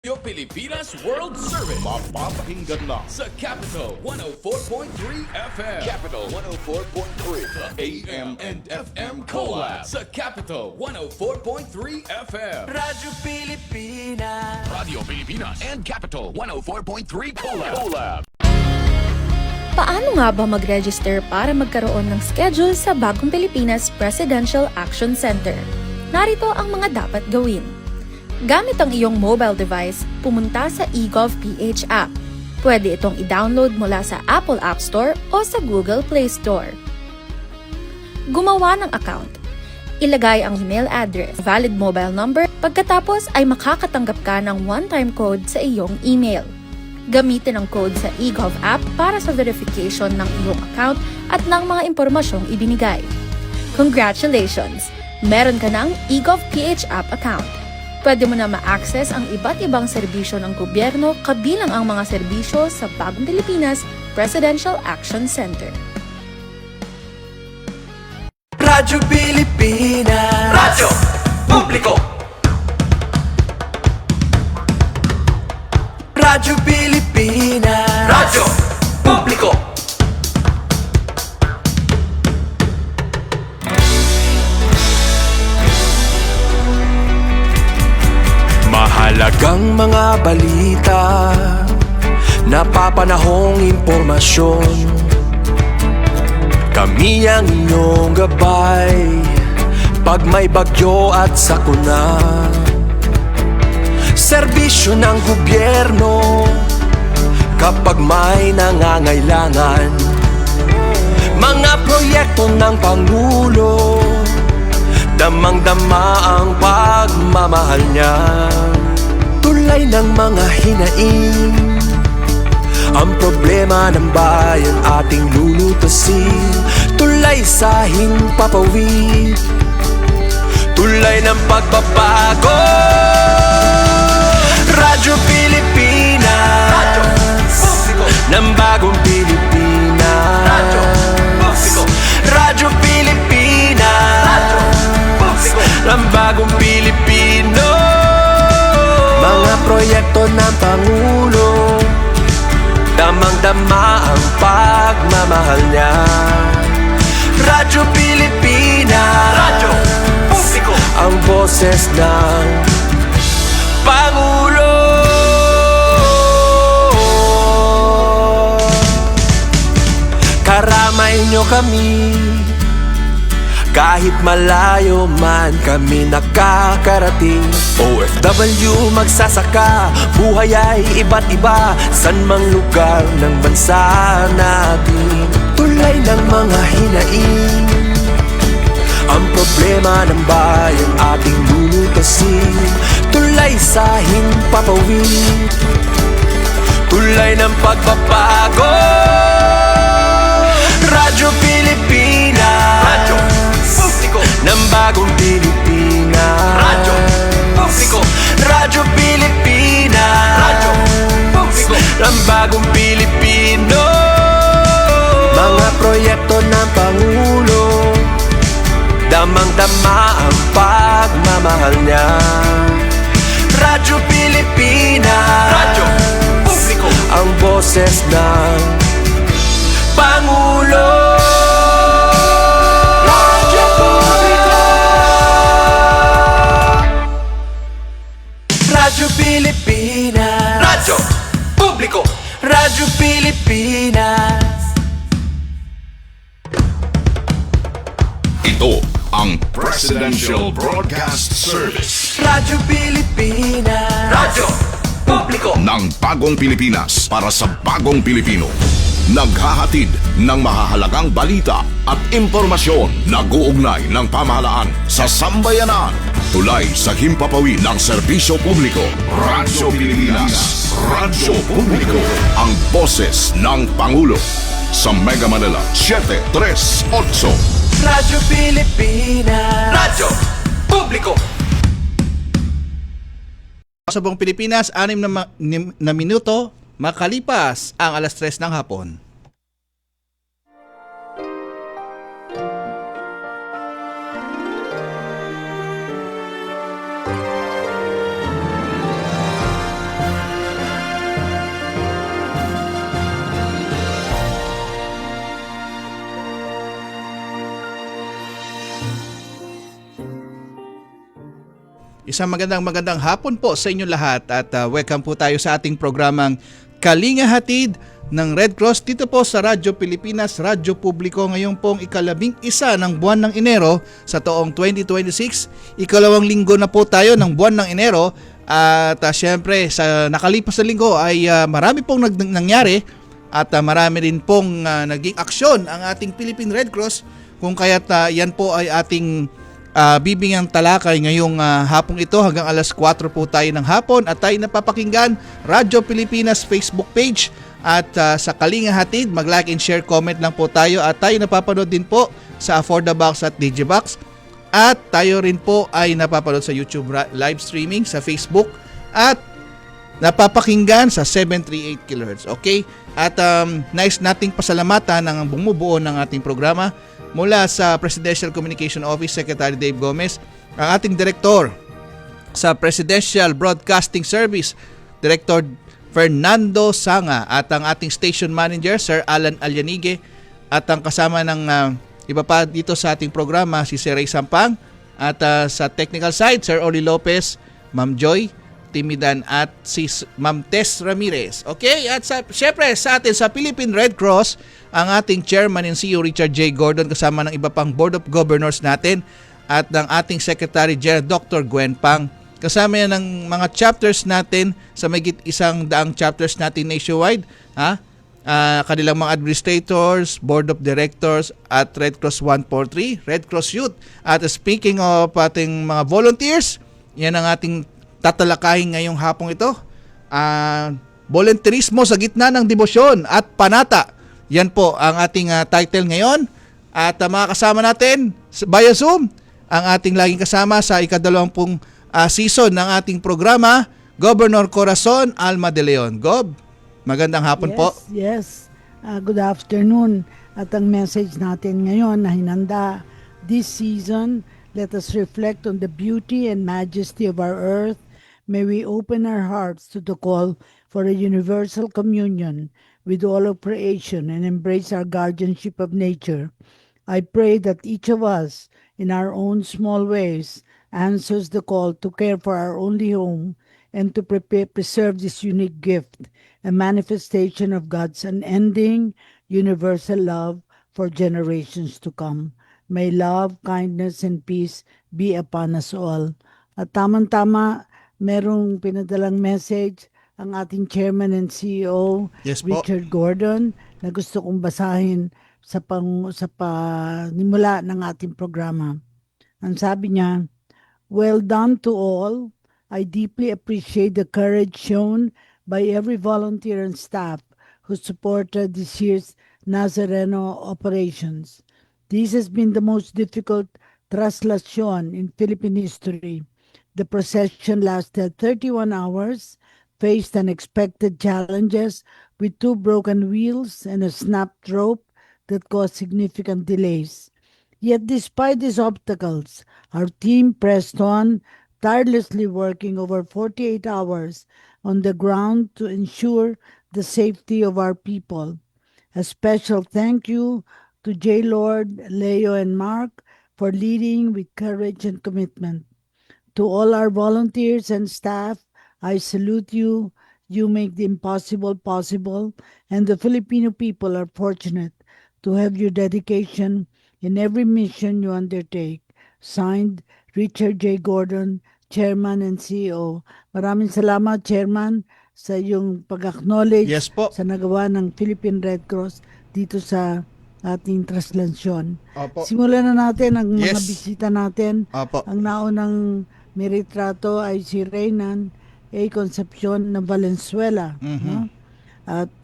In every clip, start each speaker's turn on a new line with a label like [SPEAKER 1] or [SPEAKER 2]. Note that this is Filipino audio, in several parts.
[SPEAKER 1] Radyo Pilipinas World Service.
[SPEAKER 2] Mapapakinggan na
[SPEAKER 1] Sa Capital 104.3 FM.
[SPEAKER 2] Capital 104.3
[SPEAKER 1] AM and FM Collab. Sa Capital 104.3 FM.
[SPEAKER 3] Radyo Pilipinas.
[SPEAKER 1] Radio Pilipinas and Capital 104.3 Collab.
[SPEAKER 4] Paano nga ba mag-register para magkaroon ng schedule sa Bagong Pilipinas Presidential Action Center? Narito ang mga dapat gawin. Gamit ang iyong mobile device, pumunta sa eGovPH app. Pwede itong i-download mula sa Apple App Store o sa Google Play Store. Gumawa ng account. Ilagay ang email address, valid mobile number, pagkatapos ay makakatanggap ka ng one-time code sa iyong email. Gamitin ang code sa eGov app para sa verification ng iyong account at ng mga impormasyong ibinigay. Congratulations! Meron ka ng eGovPH app account. Pwede mo na ma-access ang iba't ibang serbisyo ng gobyerno kabilang ang mga serbisyo sa Bagong Pilipinas Presidential Action Center.
[SPEAKER 3] Radyo Pilipinas.
[SPEAKER 5] Radyo Publiko.
[SPEAKER 3] Radyo Pilipinas.
[SPEAKER 5] Radyo Publiko.
[SPEAKER 3] Mahalagang mga balita, napapanahong impormasyon. Kami ang inyong gabay pag may bagyo at sakuna. Serbisyo ng gobyerno kapag may nangangailangan. Mga proyekto ng Pangulo, damang-dama ang pagmamahal niya. Tulay ng mga hinaing, ang problema ng bayan ating lulutasin. Tulay sa himpapawid, tulay ng pagbabago. Radyo Pilipinas,
[SPEAKER 5] Radyo Publiko.
[SPEAKER 3] ng Bagong Pilipinas.
[SPEAKER 5] Radyo Publiko.
[SPEAKER 3] Radyo Pilipinas,
[SPEAKER 5] Radyo Publiko.
[SPEAKER 3] ng Bagong Pilipino. Mga proyekto ng Pangulo, damang-dama ang pagmamahal niya. Radyo Pilipinas,
[SPEAKER 5] Radyo Publiko.
[SPEAKER 3] ang boses ng Pangulo. Karamay nyo kami, kahit malayo man kami nakakarating. OFW magsasaka, buhay ay iba't iba, san mang lugar ng bansa natin. Tulay ng mga hinaing, ang problema ng bayan ating lulutasin. Tulay sa himpapawid, tulay ng pagbabago. Radyo Pilipinas,
[SPEAKER 5] Radyo Publiko.
[SPEAKER 3] ng Bagong Pilipinas.
[SPEAKER 5] Radyo Publiko.
[SPEAKER 3] Radyo Pilipinas,
[SPEAKER 5] Radyo Publiko.
[SPEAKER 3] ng Bagong Pilipino. Mga proyekto ng Pangulo, damang-dama ang pagmamahal niya. Radyo Pilipinas,
[SPEAKER 5] Radyo Publiko.
[SPEAKER 3] ang boses ng Pangulo. Radyo Publiko. Radyo Pilipinas,
[SPEAKER 5] Radyo Publiko.
[SPEAKER 3] Radyo Pilipinas.
[SPEAKER 2] Ito ang Presidential Broadcast Service
[SPEAKER 3] Radyo Pilipinas,
[SPEAKER 5] Radyo Publiko.
[SPEAKER 2] ng Bagong Pilipinas para sa Bagong Pilipino. Naghahatid ng mahahalagang balita at impormasyon na guugnay ng pamahalaan sa sambayanan. Tulay sa himpapawid ng serbisyo publiko. Radyo Pilipinas. Radyo Publiko. Ang boses ng Pangulo. Sa Mega Manila 738.
[SPEAKER 3] Radyo Pilipinas,
[SPEAKER 5] Radyo Publiko.
[SPEAKER 6] Sa buong Pilipinas, 6 na minuto makalipas ang alas 3 ng hapon. isang magandang hapon po sa inyo lahat at welcome po tayo sa ating programang Kalinga Hatid ng Red Cross dito po sa Radyo Pilipinas, Radyo Publiko ngayong pong ika-11 ng buwan ng Enero sa taong 2026. Ikalawang linggo na po tayo ng buwan ng Enero at syempre sa nakalipas na linggo ay marami pong nangyari at marami rin pong naging aksyon ang ating Philippine Red Cross kung kaya't yan po ay ating bibigyang talakay ngayong hapong ito hanggang alas 4 po tayo ng hapon at tayo napapakinggan Radyo Pilipinas Facebook page at sa Kalinga Hatid mag-like and share, comment lang po tayo at tayo napapanood din po sa Affordabox at Digibox at tayo rin po ay napapanood sa YouTube live streaming, sa Facebook at napapakinggan sa 738 kHz. Okay? At nice nating pasalamatan ng bumubuo ng ating programa mula sa Presidential Communication Office, Secretary Dave Gomez, ang ating Direktor sa Presidential Broadcasting Service, Director Fernando Sanga, at ang ating Station Manager, Sir Alan Alyanige, at ang kasama ng iba pa dito sa ating programa, si Sir Ray Sampang, at sa technical side, Sir Oli Lopez, Ma'am Joy Timidan, at si Ma'am Tess Ramirez. Okay? At syempre sa atin sa Philippine Red Cross, ang ating Chairman and CEO Richard J. Gordon kasama ng iba pang Board of Governors natin at ng ating Secretary General Dr. Gwen Pang. Kasama yan ng mga chapters natin sa mahigit 100 chapters natin nationwide. Kanilang mga administrators, Board of Directors at Red Cross 143, Red Cross Youth. At speaking of ating mga volunteers, yan ang ating tatalakayin ngayong hapong ito. Volunteerismo sa gitna ng debosyon at panata. Yan po ang ating title ngayon. At mga kasama natin via Zoom, ang ating laging kasama sa ika-20 season ng ating programa, Governor Corazon Alma de Leon. Gob, magandang hapon po.
[SPEAKER 7] Yes. Good afternoon. At ang message natin ngayon na hinanda this season, let us reflect on the beauty and majesty of our earth. May we open our hearts to the call for a universal communion with all of creation and embrace our guardianship of nature. I pray that each of us, in our own small ways, answers the call to care for our only home and to preserve this unique gift, a manifestation of God's unending, universal love for generations to come. May love, kindness, and peace be upon us all. At tamang-tama, merong pinadalang message ang ating Chairman and CEO,
[SPEAKER 6] Yes po.
[SPEAKER 7] Richard Gordon, na gusto kong basahin sa panimula ng ating programa. Ang sabi niya, "Well done to all. I deeply appreciate the courage shown by every volunteer and staff who supported this year's Nazareno operations. This has been the most difficult traslasyon in Philippine history. The procession lasted 31 hours, faced unexpected challenges with 2 broken wheels and a snapped rope that caused significant delays. Yet despite these obstacles, our team pressed on, tirelessly working over 48 hours on the ground to ensure the safety of our people. A special thank you to J. Lord, Leo, and Mark for leading with courage and commitment. To all our volunteers and staff, I salute you. You make the impossible possible, and the Filipino people are fortunate to have your dedication in every mission you undertake." Signed, Richard J. Gordon, Chairman and CEO. Maraming salamat, Chairman, sa iyong pag-acknowledge
[SPEAKER 6] Yes po.
[SPEAKER 7] sa nagawa ng Philippine Red Cross dito sa ating translation.
[SPEAKER 6] Opo.
[SPEAKER 7] Simulan na natin ang mga
[SPEAKER 6] Yes.
[SPEAKER 7] bisita natin.
[SPEAKER 6] Opo.
[SPEAKER 7] Ang naunang may retrato ay si Reynan A. Concepcion ng Valenzuela. No? At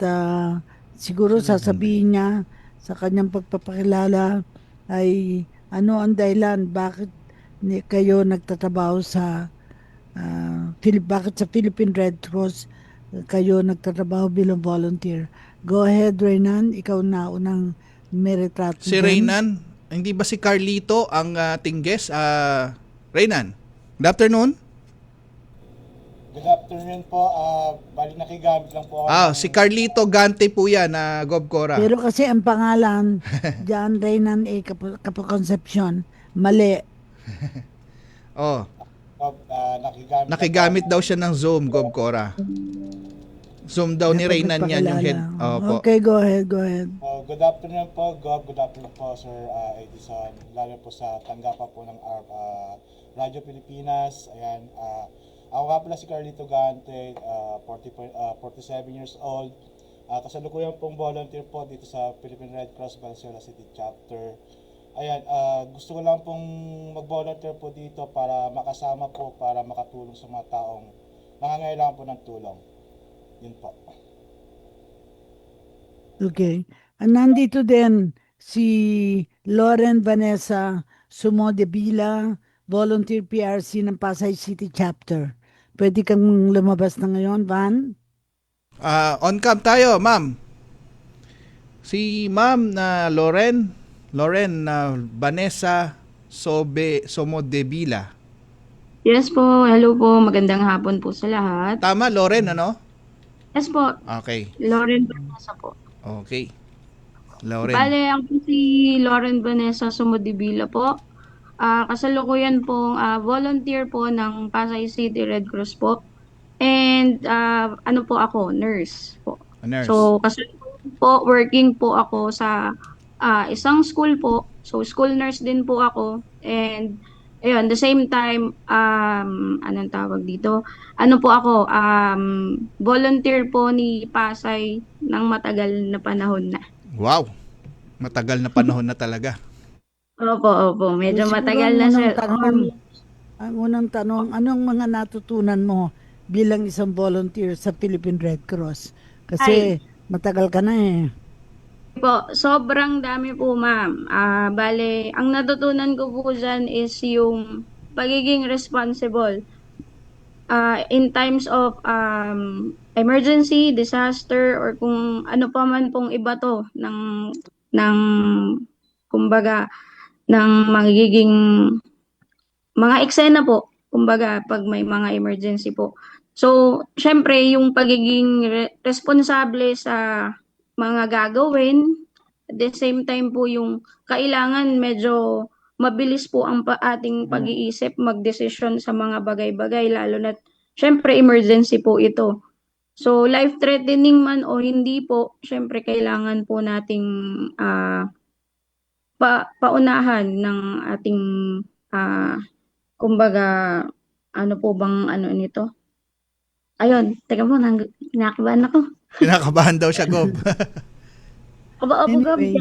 [SPEAKER 7] siguro sasabihin niya sa kanyang pagpapakilala ay ano ang dahilan bakit kayo nagtatrabaho sa bakit sa Philippine Red Cross kayo nagtatrabaho bilang volunteer. Go ahead, Reynan. Ikaw na unang may retrato.
[SPEAKER 6] Si
[SPEAKER 7] dyan.
[SPEAKER 6] Reynan, hindi ba si Carlito ang ating guest? Reynan, good afternoon.
[SPEAKER 8] Good afternoon po. Bali nakigamit lang po ako.
[SPEAKER 6] Si Carlito Gante po yan, Gob Cora.
[SPEAKER 7] Pero kasi ang pangalan, John Reynan A. Concepcion, mali.
[SPEAKER 6] Oh. Nakigamit daw siya ng Zoom, Gob Cora. Zoom daw ni Reynan yan yung head. Opo.
[SPEAKER 7] Okay, go ahead, go ahead.
[SPEAKER 8] Good afternoon po, Gob. Good afternoon po, Sir Edison. Lalo po sa tanggapan po ng Radyo Pilipinas. Ayan, ako nga pala si Carlito Gante, 47 years old. Kasalukuyan pong volunteer po dito sa Philippine Red Cross Valenzuela City Chapter. Ayan, gusto ko lang pong mag-volunteer po dito para makasama po, para makatulong sa mga taong nangangailangan po ng tulong. Yun po.
[SPEAKER 7] Okay. Nandito din si Lauren Vanessa Sumodebila, Volunteer PRC ng Pasay City Chapter. Pwede kang lumabas na ngayon, Van?
[SPEAKER 6] On cam tayo, ma'am. Si ma'am na Lauren na Vanessa Somodebila.
[SPEAKER 9] Yes po, hello po, magandang hapon po sa lahat.
[SPEAKER 6] Tama, Lauren, ano?
[SPEAKER 9] Yes po,
[SPEAKER 6] Okay.
[SPEAKER 9] Lauren Vanessa po.
[SPEAKER 6] Okay. Lauren.
[SPEAKER 9] Bale, ako si Lauren Vanessa Sumodibila po. Kasalukuyan po, volunteer po ng Pasay City Red Cross po. And ano po ako, nurse po.
[SPEAKER 6] A nurse.
[SPEAKER 9] So, kasalukuyan po, working po ako sa isang school po. So, school nurse din po ako. And ayun, the same time, anong tawag dito? Ano po ako, volunteer po ni Pasay ng matagal na panahon na.
[SPEAKER 6] Wow. Matagal na panahon na talaga.
[SPEAKER 9] Opo. Medyo
[SPEAKER 7] Siguro
[SPEAKER 9] matagal na siya.
[SPEAKER 7] Ang unang tanong, anong mga natutunan mo bilang isang volunteer sa Philippine Red Cross? Kasi matagal ka na eh.
[SPEAKER 9] Po, sobrang dami po, ma'am. Bale, ang natutunan ko po dyan is yung pagiging responsible in times of emergency, disaster, or kung ano pa man pong iba to ng kumbaga, ng magiging mga eksena po, kumbaga, pag may mga emergency po. So, syempre, yung pagiging responsable sa mga gagawin, at the same time po yung kailangan medyo mabilis po ang ating pag-iisip, magdesisyon sa mga bagay-bagay, lalo na syempre emergency po ito. So life-threatening man o hindi po, syempre kailangan po nating paunahan ng ating kumbaga, ano po bang ano nito? Ayun, teka mo, nakakabahan ako.
[SPEAKER 6] Kinakabahan daw siya, Gob.
[SPEAKER 7] Anyway.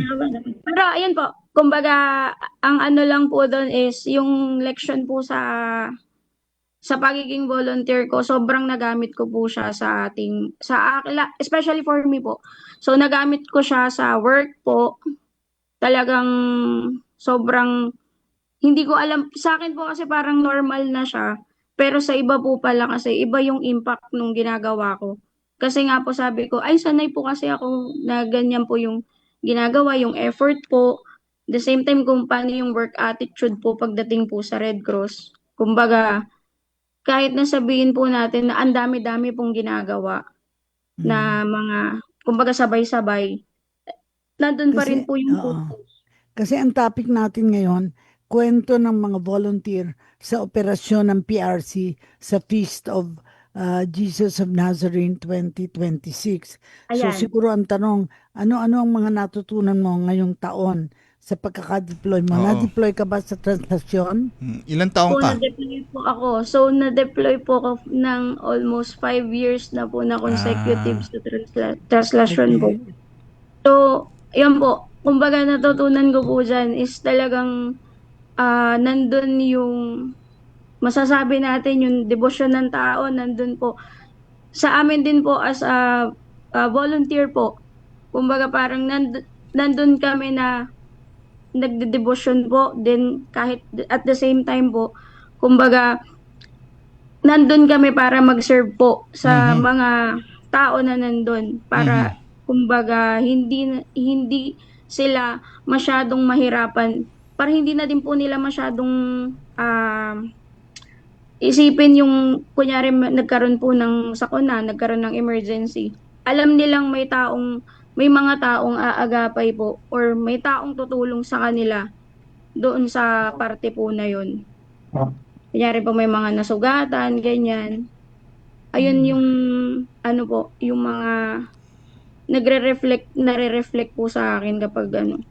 [SPEAKER 9] Pero ayun po, kumbaga, ang ano lang po doon is yung leksyon po sa pagiging volunteer ko, sobrang nagamit ko po siya especially for me po. So nagamit ko siya sa work po. Talagang sobrang hindi ko alam, sa akin po kasi parang normal na siya. Pero sa iba po pala kasi iba yung impact nung ginagawa ko. Kasi nga po sabi ko, ay sanay po kasi ako na ganyan po yung ginagawa, yung effort po. The same time kung paano yung work attitude po pagdating po sa Red Cross. Kumbaga, kahit na sabihin po natin na ang dami-dami pong ginagawa na mga, kumbaga sabay-sabay, nandun pa rin po yung
[SPEAKER 7] Kasi ang topic natin ngayon, kwento ng mga volunteer sa operasyon ng PRC sa Feast of Jesus of Nazarene 2026. So
[SPEAKER 9] Ayan.
[SPEAKER 7] siguro ang tanong, ano-ano ang mga natutunan mo ngayong taon sa pagkaka-deploy mo?
[SPEAKER 6] Oo.
[SPEAKER 7] Na-deploy ka ba sa translasyon?
[SPEAKER 6] Ilang taong ka?
[SPEAKER 9] Na-deploy po ako. So, na-deploy po ako ng almost 5 years na po na consecutive sa translasyon po. So, yun po. Kumbaga natutunan ko po dyan is talagang nandun yung masasabi natin yung debosyon ng tao, nandun po. Sa amin din po as a volunteer po, kumbaga parang nandun kami na nagde-devotion po, then kahit at the same time po, kumbaga nandun kami para mag-serve po sa mga tao na nandun para kumbaga hindi sila masyadong mahirapan, para hindi na din po nila masyadong isipin yung kunyari nagkaroon po ng sakuna, nagkaroon ng emergency. Alam nilang may mga taong aagapay po or may taong tutulong sa kanila doon sa parte po na yun. kunyari po may mga nasugatan, ganyan. Ayun yung ano po, yung mga nare-reflect po sa akin kapag ano.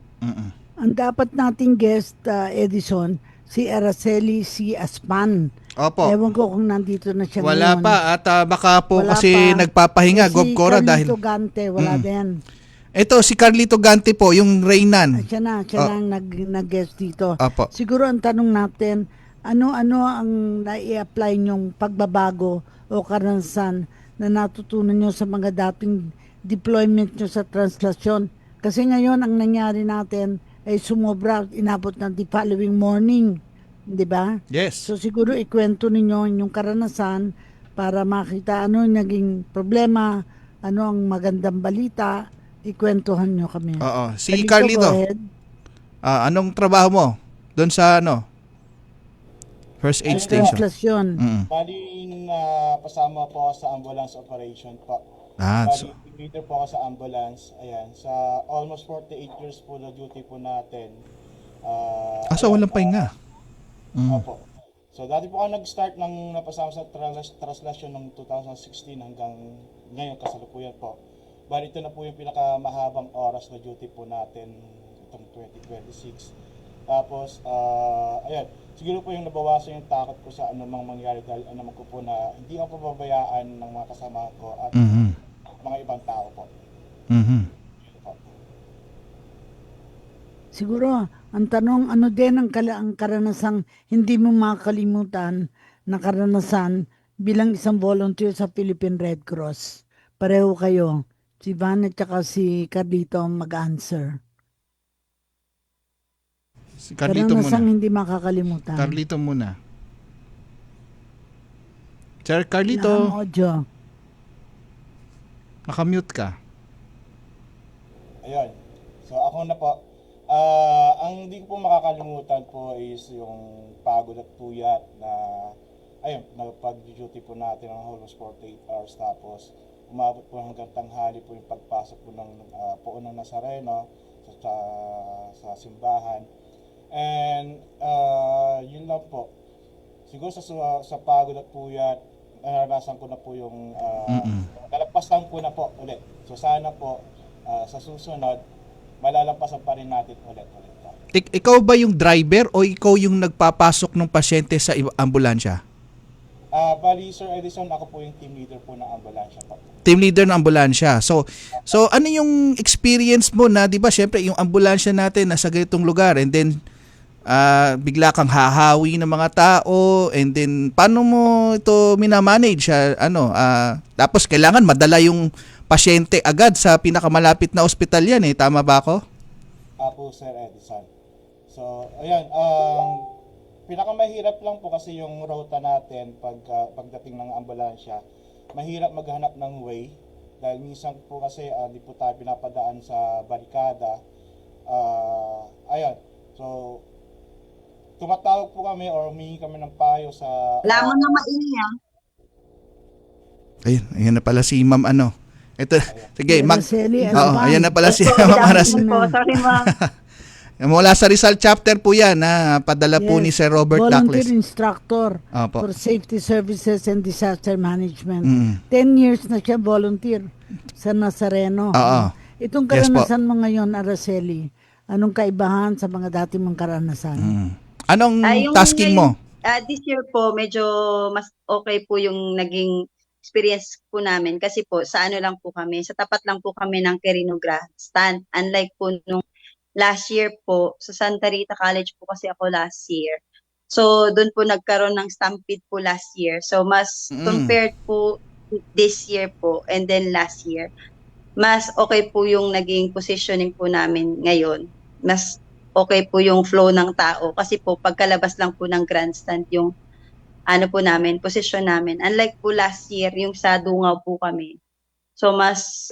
[SPEAKER 7] Ang dapat nating guest, Edison, si Araceli C. Aspan.
[SPEAKER 6] Opo.
[SPEAKER 7] Ewan ko kung nandito na siya
[SPEAKER 6] Wala
[SPEAKER 7] ngayon.
[SPEAKER 6] pa at baka po
[SPEAKER 7] Wala
[SPEAKER 6] kasi
[SPEAKER 7] pa.
[SPEAKER 6] nagpapahinga,
[SPEAKER 7] Si
[SPEAKER 6] Gov Cora, dahil
[SPEAKER 7] Carlito Gante, wala din.
[SPEAKER 6] ito si Carlito Gante po, yung Reynan.
[SPEAKER 7] Siya na nag-guest dito.
[SPEAKER 6] Opo.
[SPEAKER 7] Siguro ang tanong natin, ano-ano ang nai-apply nyong pagbabago o karanasan na natutunan nyo sa mga dating deployment nyo sa translasyon? Kasi ngayon ang nangyari natin ay sumobra, inabot ng the following morning. Di ba?
[SPEAKER 6] Yes.
[SPEAKER 7] So siguro ikwento ninyo yung karanasan para makita ano yung naging problema, ano ang magandang balita, ikwentuhan nyo kami.
[SPEAKER 6] Oo. Si
[SPEAKER 7] Carlito,
[SPEAKER 6] Carlito,
[SPEAKER 7] go ahead.
[SPEAKER 6] anong trabaho mo doon sa First Aid Station?
[SPEAKER 7] Translasyon.
[SPEAKER 8] Bali, pasama po ako sa ambulance operation po.
[SPEAKER 6] Ah,
[SPEAKER 8] Bali,
[SPEAKER 6] so,
[SPEAKER 8] leader po ako sa ambulance. Ayan, sa almost 48 years po na duty po natin.
[SPEAKER 6] so walang pahinga.
[SPEAKER 8] Opo. So, dati po ako nag-start ng napasama sa translasyon ng 2016 hanggang ngayon kasalukuyan po. Bali, ito na po yung pinakamahabang oras na duty po natin itong 2026. Tapos, ayan, siguro po yung nabawasan yung takot ko sa anumang mangyari dahil naman ko po na hindi ako pababayaan ng mga kasama ko at mga ibang tao po.
[SPEAKER 7] Siguro, ang tanong, ano din ang karanasang hindi mo makakalimutan na karanasan bilang isang volunteer sa Philippine Red Cross? Pareho kayo. Si Van at saka si Carlito mag-answer.
[SPEAKER 6] Si Carlito
[SPEAKER 7] Karanasang
[SPEAKER 6] muna.
[SPEAKER 7] hindi makakalimutan.
[SPEAKER 6] Carlito muna. Sir
[SPEAKER 7] Wala
[SPEAKER 6] Carlito,
[SPEAKER 7] kang audio.
[SPEAKER 6] nakamute ka.
[SPEAKER 8] Ayun. So, ako na po. Ang hindi ko po makakalimutan po is yung pagod at puyat na ayun, pag-duty po natin ng almost 48 hours tapos umabot po hanggang tanghali po yung pagpasok po ng Puon ng Nazareno sa simbahan. And yun lang po. Siguro sa pagod at puyat, naranasan ko na po yung nalagpasan ko na po ulit. So sana po sa susunod, malalampasan pa rin natin ulit.
[SPEAKER 6] Ikaw ba yung driver o ikaw yung nagpapasok ng pasyente sa ambulansya?
[SPEAKER 8] Bali, Sir Edison, ako po yung team leader po ng ambulansya po.
[SPEAKER 6] Team leader ng ambulansya. So ano yung experience mo na, 'di ba, syempre yung ambulansya natin nasa ganitong lugar and then bigla kang hahawi ng mga tao and then paano mo ito minamanage? Tapos kailangan madala yung pasyente agad sa pinakamalapit na ospital yan tama ba ako?
[SPEAKER 8] Apo, Sir Edison. So, ayan, pinakamahirap lang po kasi yung rota natin pagdating ng ambulansya. Mahirap maghanap ng way dahil minsan po kasi di po tayo pinapadaan sa barikada. Ayan, so tumatawag po kami or humingi kami ng payo sa...
[SPEAKER 10] Alam mo na maingay.
[SPEAKER 6] Ayun na pala si Ma'am Ito, sige,
[SPEAKER 7] Araceli,
[SPEAKER 6] ayan na pala si Ma'am Araceli.
[SPEAKER 10] Sorry, ma'am.
[SPEAKER 6] Mula sa Rizal chapter po yan, padala po ni Sir Robert
[SPEAKER 7] Volunteer
[SPEAKER 6] Dacles.
[SPEAKER 7] instructor
[SPEAKER 6] Opo.
[SPEAKER 7] for safety services and disaster management. 10 years na siya volunteer sa Nazareno.
[SPEAKER 6] Oo.
[SPEAKER 7] Itong
[SPEAKER 6] Yes po.
[SPEAKER 7] karanasan mo ngayon, Araceli, anong kaibahan sa mga dati mong karanasan?
[SPEAKER 6] Anong
[SPEAKER 10] Yung
[SPEAKER 6] tasking mo?
[SPEAKER 10] This year po, medyo mas okay po yung naging experience po namin kasi po sa ano lang po kami, sa tapat lang po kami ng Quirino Grandstand. Unlike po nung last year po, sa Santa Rita College po kasi ako last year. So, doon po nagkaroon ng stampede po last year. So, mas compared po this year po and then last year, mas okay po yung naging positioning po namin ngayon. Mas okay po yung flow ng tao kasi po pagkalabas lang po ng grandstand yung ano po namin, posisyon namin. Unlike po last year, yung sa Dungaw po kami. So mas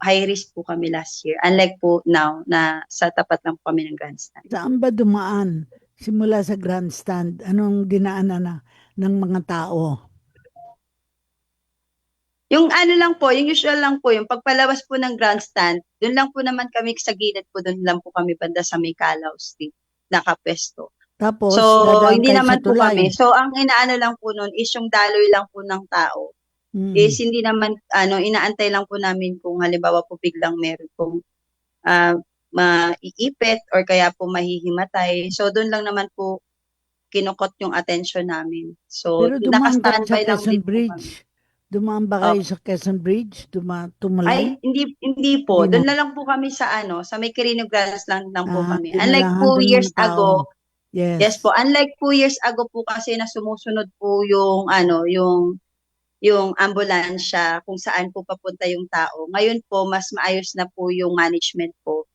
[SPEAKER 10] high risk po kami last year. Unlike po now na sa tapat lang po kami ng grandstand.
[SPEAKER 7] Saan ba dumaan simula sa grandstand? Anong dinaanan na ng mga tao?
[SPEAKER 10] Yung lang po, yung usual lang po, yung pagpalabas po ng grandstand, doon lang po naman kami sa gilid po, doon lang po kami banda sa may Calao Street, nakapesto.
[SPEAKER 7] Tapos,
[SPEAKER 10] So,
[SPEAKER 7] dadaan
[SPEAKER 10] hindi
[SPEAKER 7] kayo sa
[SPEAKER 10] naman po
[SPEAKER 7] tulay.
[SPEAKER 10] kami. So, ang inaano lang po nun is yung daloy lang po ng tao.
[SPEAKER 7] Mm.
[SPEAKER 10] Is hindi naman, inaantay lang po namin kung halimbawa po biglang meron pong maiipit or kaya po mahihimatay. So, doon lang naman po kinukot yung attention namin. So,
[SPEAKER 7] Pero dumaan ka sa
[SPEAKER 10] naka-standby lang
[SPEAKER 7] Quezon
[SPEAKER 10] din po kami.
[SPEAKER 7] Bridge. Dumaan ba kayo sa Quezon Bridge? Tumulay?
[SPEAKER 10] Ay, hindi po.
[SPEAKER 7] Hindi
[SPEAKER 10] Doon
[SPEAKER 7] na.
[SPEAKER 10] na lang po kami sa sa may Quirino Gardens lang po kami.
[SPEAKER 7] dinalahan
[SPEAKER 10] Unlike po
[SPEAKER 7] doon ng
[SPEAKER 10] years
[SPEAKER 7] mga tao.
[SPEAKER 10] ago,
[SPEAKER 7] Yes.
[SPEAKER 10] yes po, unlike po years ago po kasi na sumusunod po yung yung ambulansya kung saan po papunta yung tao. Ngayon po mas maayos na po yung management po.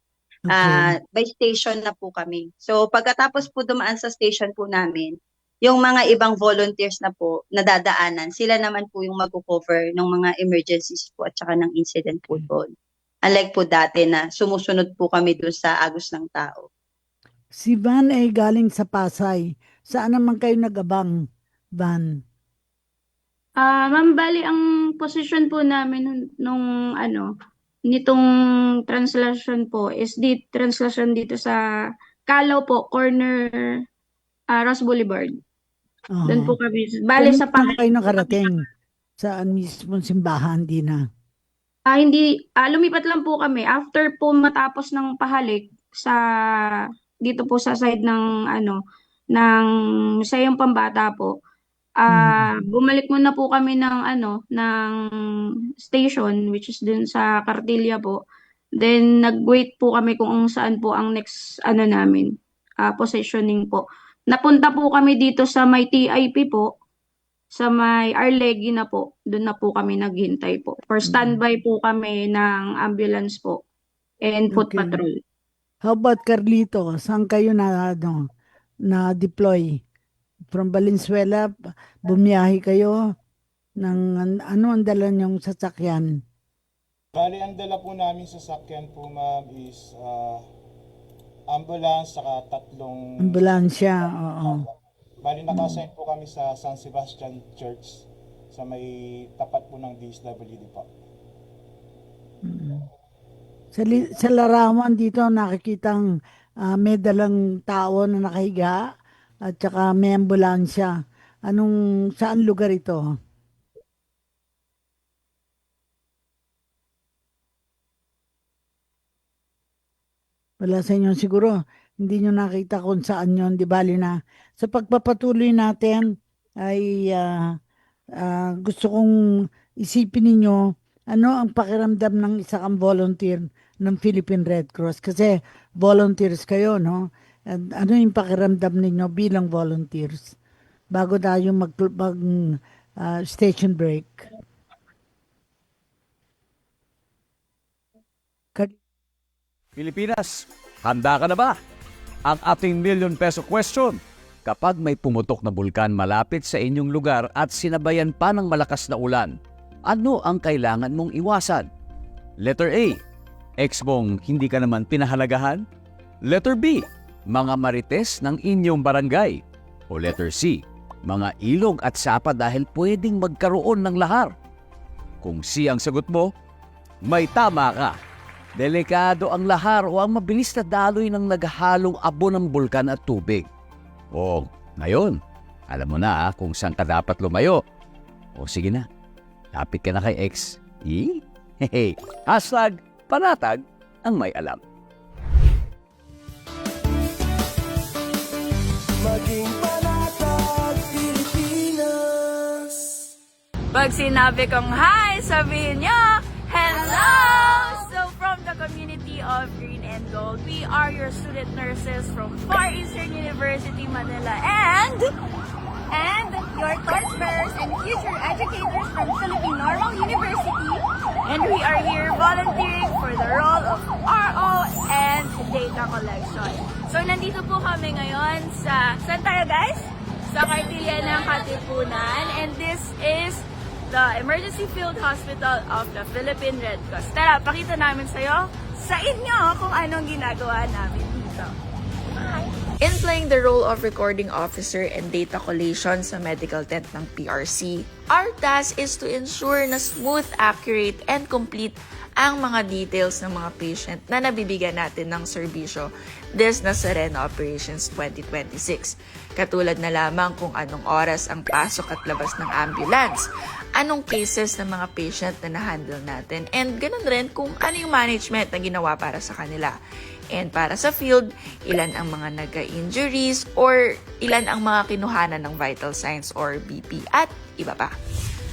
[SPEAKER 7] Okay.
[SPEAKER 10] By station na po kami. So pagkatapos po dumaan sa station po namin, yung mga ibang volunteers na po nadadaanan, sila naman po yung mag-cover ng mga emergencies po at saka ng incident po doon. Unlike po dati na sumusunod po kami doon sa agos ng tao.
[SPEAKER 7] Si Van ay galing sa Pasay. Saan naman kayo nag-abang, Van?
[SPEAKER 9] Ma'am, bali ang posisyon po namin nung nitong translation po is translation dito sa Calao po, corner Ross Boulevard. Doon po kami. Bali sa
[SPEAKER 7] Saan kayo nakarating? Saan mismo simbahan, di na?
[SPEAKER 9] Hindi, lumipat lang po kami after po matapos ng pahalik dito po sa side ng ng Museyong Pambata po. Bumalik muna po kami ng station which is dun sa Cartilla po. Then nag-wait po kami kung saan po ang next namin, positioning po. Napunta po kami dito sa may TIP po, sa may Arlegui na po. Doon na po kami naghintay po. For standby po kami ng ambulance po and foot
[SPEAKER 7] Okay.
[SPEAKER 9] patrol.
[SPEAKER 7] How about Carlito? Saan kayo na-deploy? From Valenzuela, bumiyahe kayo ng ano ang dala niyong sasakyan?
[SPEAKER 8] Bali, ang dala po namin sa sakyan po, ma'am, is ambulance, saka 3
[SPEAKER 7] Ambulansya, oo.
[SPEAKER 8] Bali, naka-assign po kami sa San Sebastian Church sa may tapat po ng DSWD po.
[SPEAKER 7] Sa larawan dito nakikitang may dalang tao na nakahiga at saka may ambulansya. Saan lugar ito? Wala sa inyo siguro. Hindi nyo nakita kung saan yun. Di bali na. Sa pagpapatuloy natin ay gusto kong isipin ninyo ano ang pakiramdam ng isa kang volunteer ng Philippine Red Cross. Kasi volunteers kayo, no? And ano yung pakiramdam ninyo bilang volunteers? Bago tayo station break.
[SPEAKER 11] Pilipinas, handa ka na ba? Ang ating million peso question. Kapag may pumutok na bulkan malapit sa inyong lugar at sinabayan pa ng malakas na ulan, ano ang kailangan mong iwasan? Letter A, ex mong hindi ka naman pinahalagahan? Letter B, mga marites ng inyong barangay? O letter C, mga ilog at sapa dahil pwedeng magkaroon ng lahar? Kung C ang sagot mo, may tama ka. Delikado ang lahar o ang mabilis na daloy ng naghahalong abo ng bulkan at tubig. O, ngayon, alam mo na kung saan ka dapat lumayo. O sige na, lapit ka na kay X. Hashtag panatag ang may alam.
[SPEAKER 3] Maging panatag Pilipinas.
[SPEAKER 12] Pag sinabi kong hi, sabihin nyo, hello! So from the community of Green and Gold, we are your student nurses from Far Eastern University, Manila, and your torchbearers and future educators from Philippine Normal University. And we are here volunteering for the role of RO and data collection. So nandito po kami ngayon saan tayo guys? Sa Cartilla ng Katipunan, and this is the Emergency Field Hospital of the Philippine Red Cross. Tara, pakita namin sa inyo kung anong ginagawa namin dito. Bye!
[SPEAKER 4] In playing the role of recording officer and data collation sa medical tent ng PRC, our task is to ensure na smooth, accurate, and complete
[SPEAKER 12] ang mga details ng mga patient na nabibigyan natin ng serbisyo this Nazareno Operations 2026. Katulad na lamang kung anong oras ang pasok at labas ng ambulance, anong cases ng mga patient na na-handle natin, and ganun rin kung ano yung management na ginawa para sa kanila. And para sa field, ilan ang mga nagka-injuries or ilan ang mga kinuhanan ng vital signs or BP at iba pa.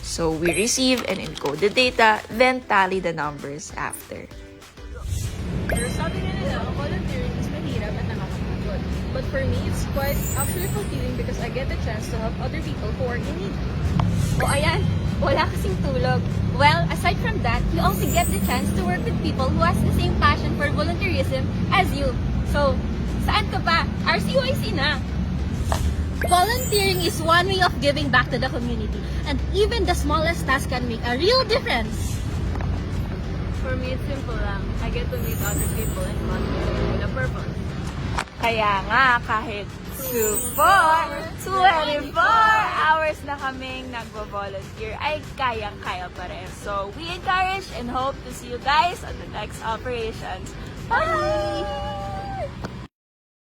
[SPEAKER 12] So we receive and encode the data, then tally the numbers after.
[SPEAKER 13] Pero sabi nga nila, volunteering is mahirap at nakakapagod. But for me, it's quite actually fulfilling because I get the chance to help other people who are in need.
[SPEAKER 14] O ayan, wala kasing tulog. Well, aside from that, you also get the chance to work with people who has the same passion for volunteerism as you. So, saan ka pa? RCYC na! Volunteering is one way of giving back to the community, and even the smallest task can make a real difference.
[SPEAKER 13] For me, it's simple lang. I get to meet other people and contribute with a purpose.
[SPEAKER 12] Kaya nga, kahit 24 hours na kaming nagvo-volunteer, ay kayang-kaya pa rin. So, we encourage and hope to see you guys on the next operations. Bye!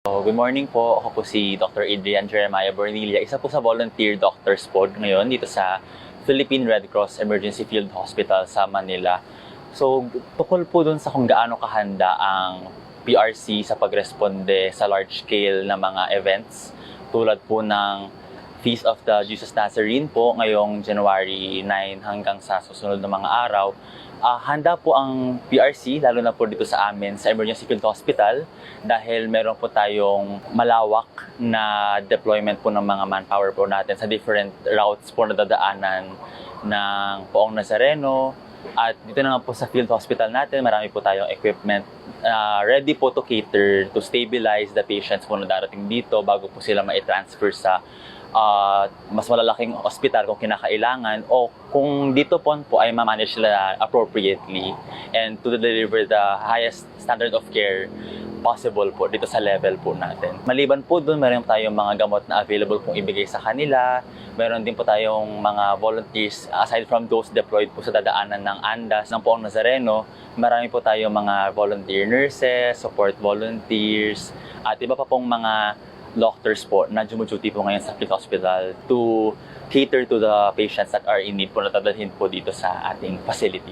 [SPEAKER 15] So, good morning po. Ako po si Dr. Adrian Jeremiah Bornilla, isa po sa volunteer doctors po ngayon dito sa Philippine Red Cross Emergency Field Hospital sa Manila. So, tukol po dun sa kung gaano kahanda ang PRC sa pagresponde sa large-scale na mga events tulad po ng Feast of the Jesus Nazarene po ngayong January 9 hanggang sa susunod na mga araw. Handa po ang PRC, lalo na po dito sa amin sa Emergency Field Hospital dahil meron po tayong malawak na deployment po ng mga manpower po natin sa different routes po na dadaanan ng Poong Nazareno. At dito na po sa field hospital natin, marami po tayong equipment ready po to cater, to stabilize the patients po na darating dito bago po sila ma-transfer sa mas malalaking hospital kung kinakailangan o kung dito po ay ma-manage sila appropriately and to deliver the highest standard of care possible po dito sa level po natin. Maliban po doon, meron tayong mga gamot na available pong ibigay sa kanila. Meron din po tayong mga volunteers, aside from those deployed po sa dadaanan ng ANDAS ng Poong Nazareno, marami po tayong mga volunteer nurses, support volunteers, at iba pa pong mga doctors po na dumuduty po ngayon sa Field Hospital to cater to the patients that are in need po na dadalhin po dito sa ating facility.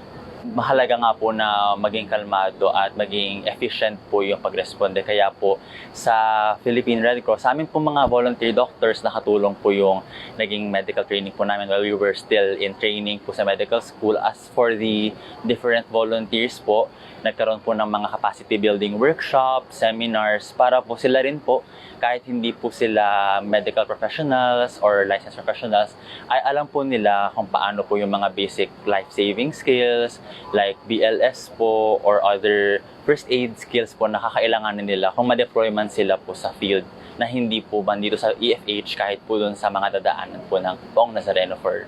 [SPEAKER 15] Mahalaga nga po na maging kalmado at maging efficient po yung pagresponde. Kaya po sa Philippine Red Cross, sa amin po mga volunteer doctors, nakatulong po yung naging medical training po namin while we were still in training po sa medical school. As for the different volunteers po, nagkaroon po ng mga capacity building workshops, seminars, para po sila rin po, kahit hindi po sila medical professionals or licensed professionals, ay alam po nila kung paano po yung mga basic life-saving skills like BLS po or other first aid skills po na kakailanganin nila kung ma-deploy man sila po sa field na hindi po man dito sa EFH kahit po dun sa mga dadaanan po ng Poong Nazareno for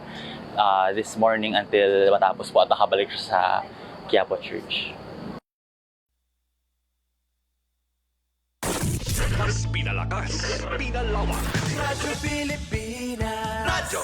[SPEAKER 15] this morning until matapos po at nakabalik siya sa Quiapo Church.
[SPEAKER 2] Mas pinalakas, pinalawak.
[SPEAKER 5] Radyo Pilipinas.
[SPEAKER 1] Radyo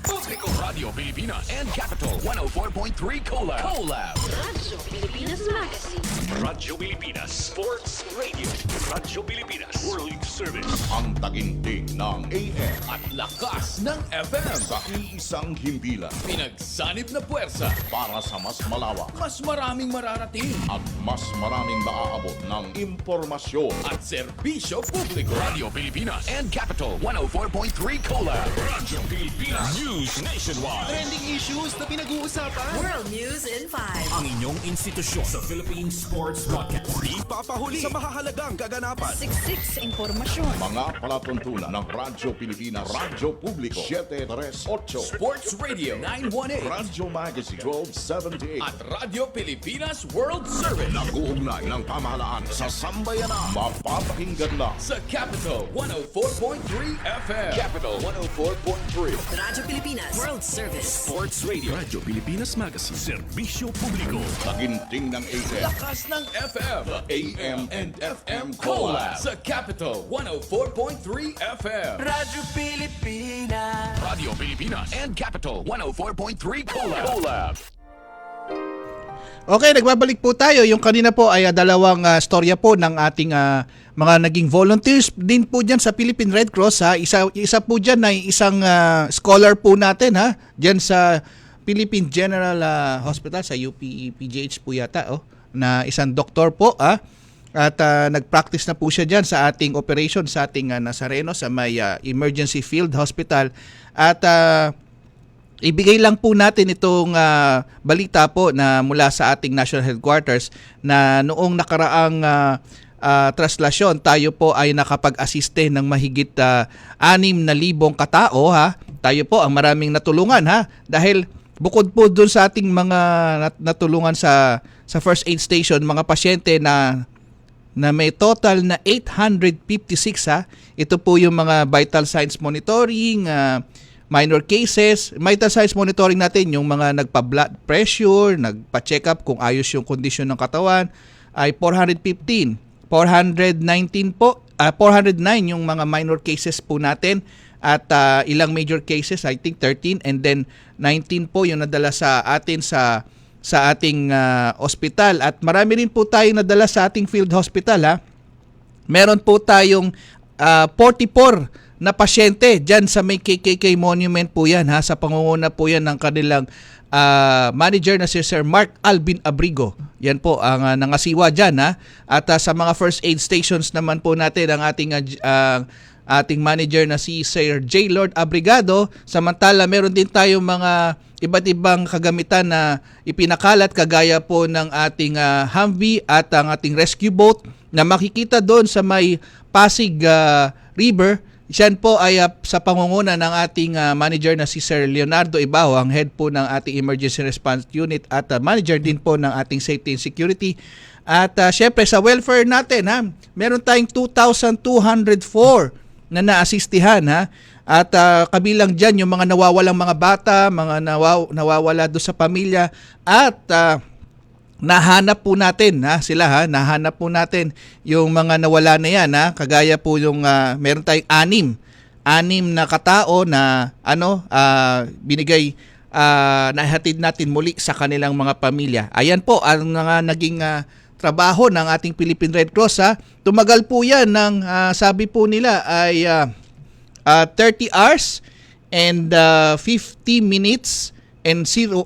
[SPEAKER 1] Publiko, Radio Pilipina and Capital 104.3 Collab.
[SPEAKER 5] Radyo Pilipinas Magazine.
[SPEAKER 2] Radyo Pilipinas Sports Radio. Radyo Pilipinas World Service. Ang taginting ng AM
[SPEAKER 1] At lakas ng FM.
[SPEAKER 2] sa iisang himpilan
[SPEAKER 1] Pinagsanib na puwersa
[SPEAKER 2] para sa mas malawak
[SPEAKER 1] mas maraming mararating
[SPEAKER 2] at mas maraming maaabot ng impormasyon.
[SPEAKER 1] at serbisyo publiko. Radio Pilipina and Capital 104.3 Collab.
[SPEAKER 2] Radyo Pilipinas News Nationwide.
[SPEAKER 1] Trending issues na pinag-uusapan.
[SPEAKER 5] World News in 5.
[SPEAKER 2] Ang inyong institusyon sa Philippine Sports Broadcast. Di papahuli sa mahahalagang kaganapan.
[SPEAKER 5] Siksik sa impormasyon.
[SPEAKER 2] Mga palatuntunan ng Radyo Pilipinas, Radyo Publiko 738,
[SPEAKER 1] Sports Radio 918
[SPEAKER 2] Radyo Magazine 1278
[SPEAKER 1] at Radio Pilipinas World Service
[SPEAKER 2] nag-uugnay ng pamahalaan sa sambayanan. Mapapakinggan lang
[SPEAKER 1] sa Capital 104.3 FM. Capital 104.3.
[SPEAKER 5] Radyo Pilipinas World Service.
[SPEAKER 2] Sports Radio, Radyo Pilipinas Magazine, Serbisyo Publiko, taginting ng AM,
[SPEAKER 1] Lakas ng FM.
[SPEAKER 2] The AM and FM
[SPEAKER 1] Collab
[SPEAKER 2] Collab.
[SPEAKER 1] sa Capital 104.3 FM.
[SPEAKER 5] Radyo Pilipinas.
[SPEAKER 1] Radio Pilipina and Capital 104.3 Collab.
[SPEAKER 6] Okay, nagbabalik po tayo. Yung kanina po ay dalawang storya po ng ating mga naging volunteers din po dyan sa Philippine Red Cross. Ha? Isa po dyan ay isang scholar po natin ha? Dyan sa Philippine General Hospital sa UP-PGH po yata. Na isang doktor po. At nag-practice na po siya dyan sa ating operation sa ating Nazareno sa may Emergency Field Hospital. At ibigay lang po natin itong balita po na mula sa ating national headquarters na noong nakaraang traslasyon tayo po ay nakapag-asiste ng mahigit 6,000 katao ha. Tayo po ang maraming natulungan ha dahil bukod po doon sa ating mga natulungan sa first aid station, mga pasyente na may total na 856 ha. Ito po yung mga vital signs monitoring, minor cases, vital signs monitoring natin, yung mga nagpa-blood pressure, nagpa-check up kung ayos yung kondisyon ng katawan, ay 415. 419 po, 409 yung mga minor cases po natin at ilang major cases, I think 13 and then 19 po yung nadala sa atin sa ating ospital at marami rin po tayong nadala sa ating field hospital ha. Meron po tayong 44 na pasyente dyan sa may KKK Monument po yan ha, sa pangunguna po yan ng kanilang manager na si Sir Mark Alvin Abrigo. Yan po ang nangasiwa dyan ha. At sa mga first aid stations naman po natin ang ating manager na si Sir J. Lord Abrigado. Samantala meron din tayong mga iba't ibang kagamitan na ipinakalat kagaya po ng ating Humvee at ang ating rescue boat na makikita doon sa may Pasig River. Siyan po ay sa pangunguna ng ating manager na si Sir Leonardo Ibao, ang head po ng ating Emergency Response Unit at manager din po ng ating Safety and Security. At syempre sa welfare natin ha, meron tayong 2,204 na naasistihan ha. At kabilang dyan yung mga nawawalang mga bata, mga nawawala doon sa pamilya at nahanap po natin sila ha, nahanap po natin yung mga nawala na yan ha, kagaya po yung meron tayong 6 na katao na binigay nahatid natin muli sa kanilang mga pamilya. Ayan po ang naging trabaho ng ating Philippine Red Cross ha. Tumagal po yan ng sabi po nila ay 30 hours and 50 minutes and 1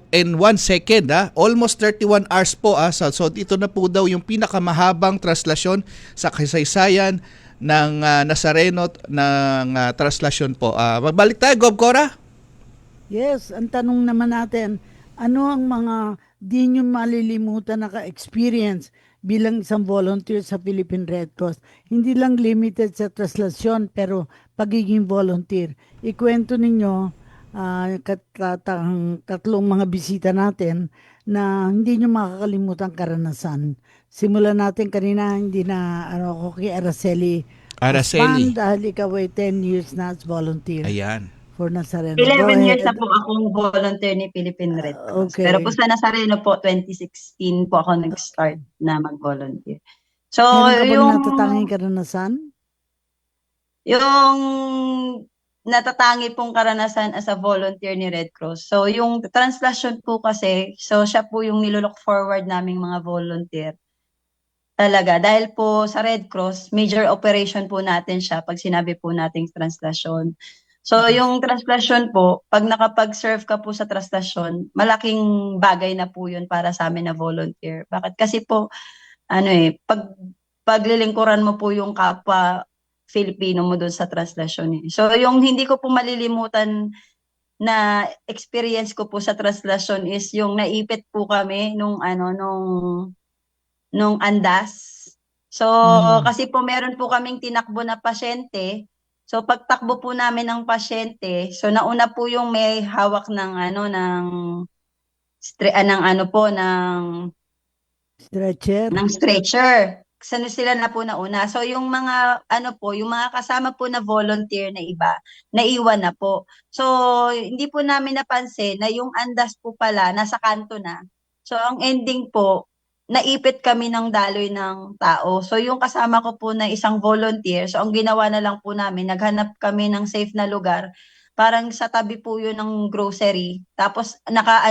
[SPEAKER 6] second ha. Almost 31 hours po so ito na po daw yung pinakamahabang traslasyon sa kasaysayan ng Nazareno ng traslasyon po. Magbalik tayo, Gov Cora.
[SPEAKER 7] Yes, ang tanong naman natin, ano ang mga di nyo malilimutan na ka-experience bilang isang volunteer sa Philippine Red Cross? Hindi lang limited sa traslasyon pero pagiging volunteer. Ikwento ninyo tatlong mga bisita natin na hindi nyo makakalimutan karanasan. Simulan natin kanina, hindi na ako kay Araceli. Dahil ikaw ay 10 years na as volunteer.
[SPEAKER 6] Ayan.
[SPEAKER 7] For Nazareno.
[SPEAKER 10] 11 years na po akong volunteer ni Philippine Red Cross.
[SPEAKER 7] Okay.
[SPEAKER 10] Pero po sa Nazareno po, 2016 po ako nag-start na mag-volunteer. So,
[SPEAKER 7] Meron ka ba
[SPEAKER 10] yung
[SPEAKER 7] natatanging karanasan?
[SPEAKER 10] yung natatangi pong karanasan as a volunteer ni Red Cross. So, yung translasyon po kasi, so siya po yung nilook forward naming mga volunteer. Talaga, dahil po sa Red Cross, major operation po natin siya pag sinabi po nating translasyon. So, yung translasyon po, pag nakapag-serve ka po sa translasyon, malaking bagay na po yun para sa amin na volunteer. Bakit? Kasi po, paglilingkuran mo po yung kapwa Filipino mo doon sa translasyon. So, yung hindi ko po malilimutan na experience ko po sa translasyon is yung naipit po kami nung Andas. So, kasi po meron po kaming tinakbo na pasyente. So, pagtakbo po namin ng pasyente, so nauna po yung may hawak ng
[SPEAKER 7] stretcher.
[SPEAKER 10] Ng stretcher. Sila na po nauna. So, yung mga yung mga kasama po na volunteer na iba, naiwan na po. So, hindi po namin napansin na yung Andas po pala nasa kanto na. So, ang ending po, naipit kami ng daloy ng tao. So, yung kasama ko po na isang volunteer, so ang ginawa na lang po namin, naghanap kami ng safe na lugar. Parang sa tabi po yun ng grocery. Tapos, naka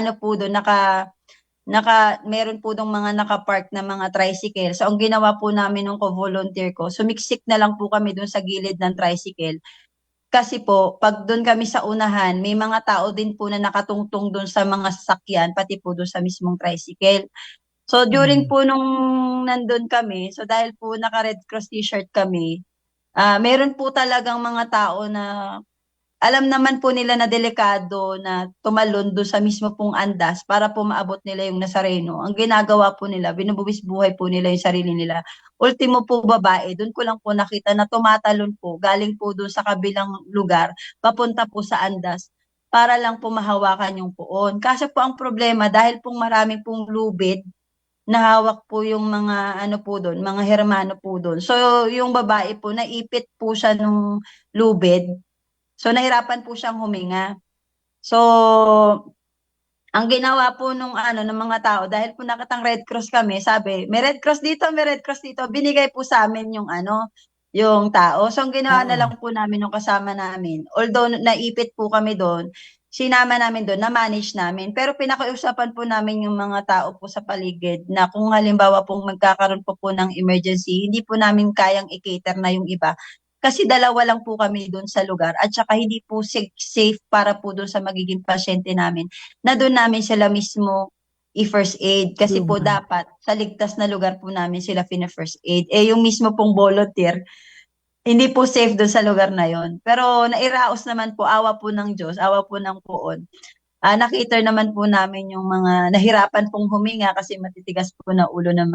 [SPEAKER 10] meron po dong mga nakapark na mga tricycle. So, ang ginawa po namin nung co-volunteer ko, sumiksik na lang po kami dun sa gilid ng tricycle. Kasi po, pag dun kami sa unahan, may mga tao din po na nakatungtong dun sa mga sasakyan, pati po dun sa mismong tricycle. So, during po nung nandun kami, so dahil po naka-Red Cross t-shirt kami, meron po talagang mga tao na alam naman po nila na delikado na tumalon doon sa mismo pong andas para po maabot nila yung Nazareno. Ang ginagawa po nila, binubuwis buhay po nila yung sarili nila. Ultimo po babae, doon ko lang po nakita na tumatalon po, galing po doon sa kabilang lugar, papunta po sa andas, para lang po mahawakan yung puon. Kasi po ang problema, dahil pong maraming pong lubid, nahawak po yung mga ano po doon, mga hermano po doon. So yung babae po, naipit po siya nung lubid. So, nahirapan po siyang huminga. So, ang ginawa po ng mga tao, dahil po nakatang Red Cross kami, sabi, may Red Cross dito, binigay po sa amin yung yung tao. So, ang ginawa na lang po namin ng kasama namin, although naipit po kami doon, sinama namin doon, na-manage namin. Pero pinakiusapan po namin yung mga tao po sa paligid na kung halimbawa pong magkakaroon po ng emergency, hindi po namin kayang i-cater na yung iba. Kasi dalawa lang po kami doon sa lugar at saka hindi po safe para po doon sa magiging pasyente namin na doon namin sila mismo i-first aid. Kasi po dapat sa ligtas na lugar po namin sila fina-first aid. Yung mismo pong volunteer, hindi po safe doon sa lugar na yon. Pero nairaos naman po, awa po ng Diyos, awa po ng poon. Nakita naman po namin yung mga nahirapan pong huminga kasi matitigas po na ulo ng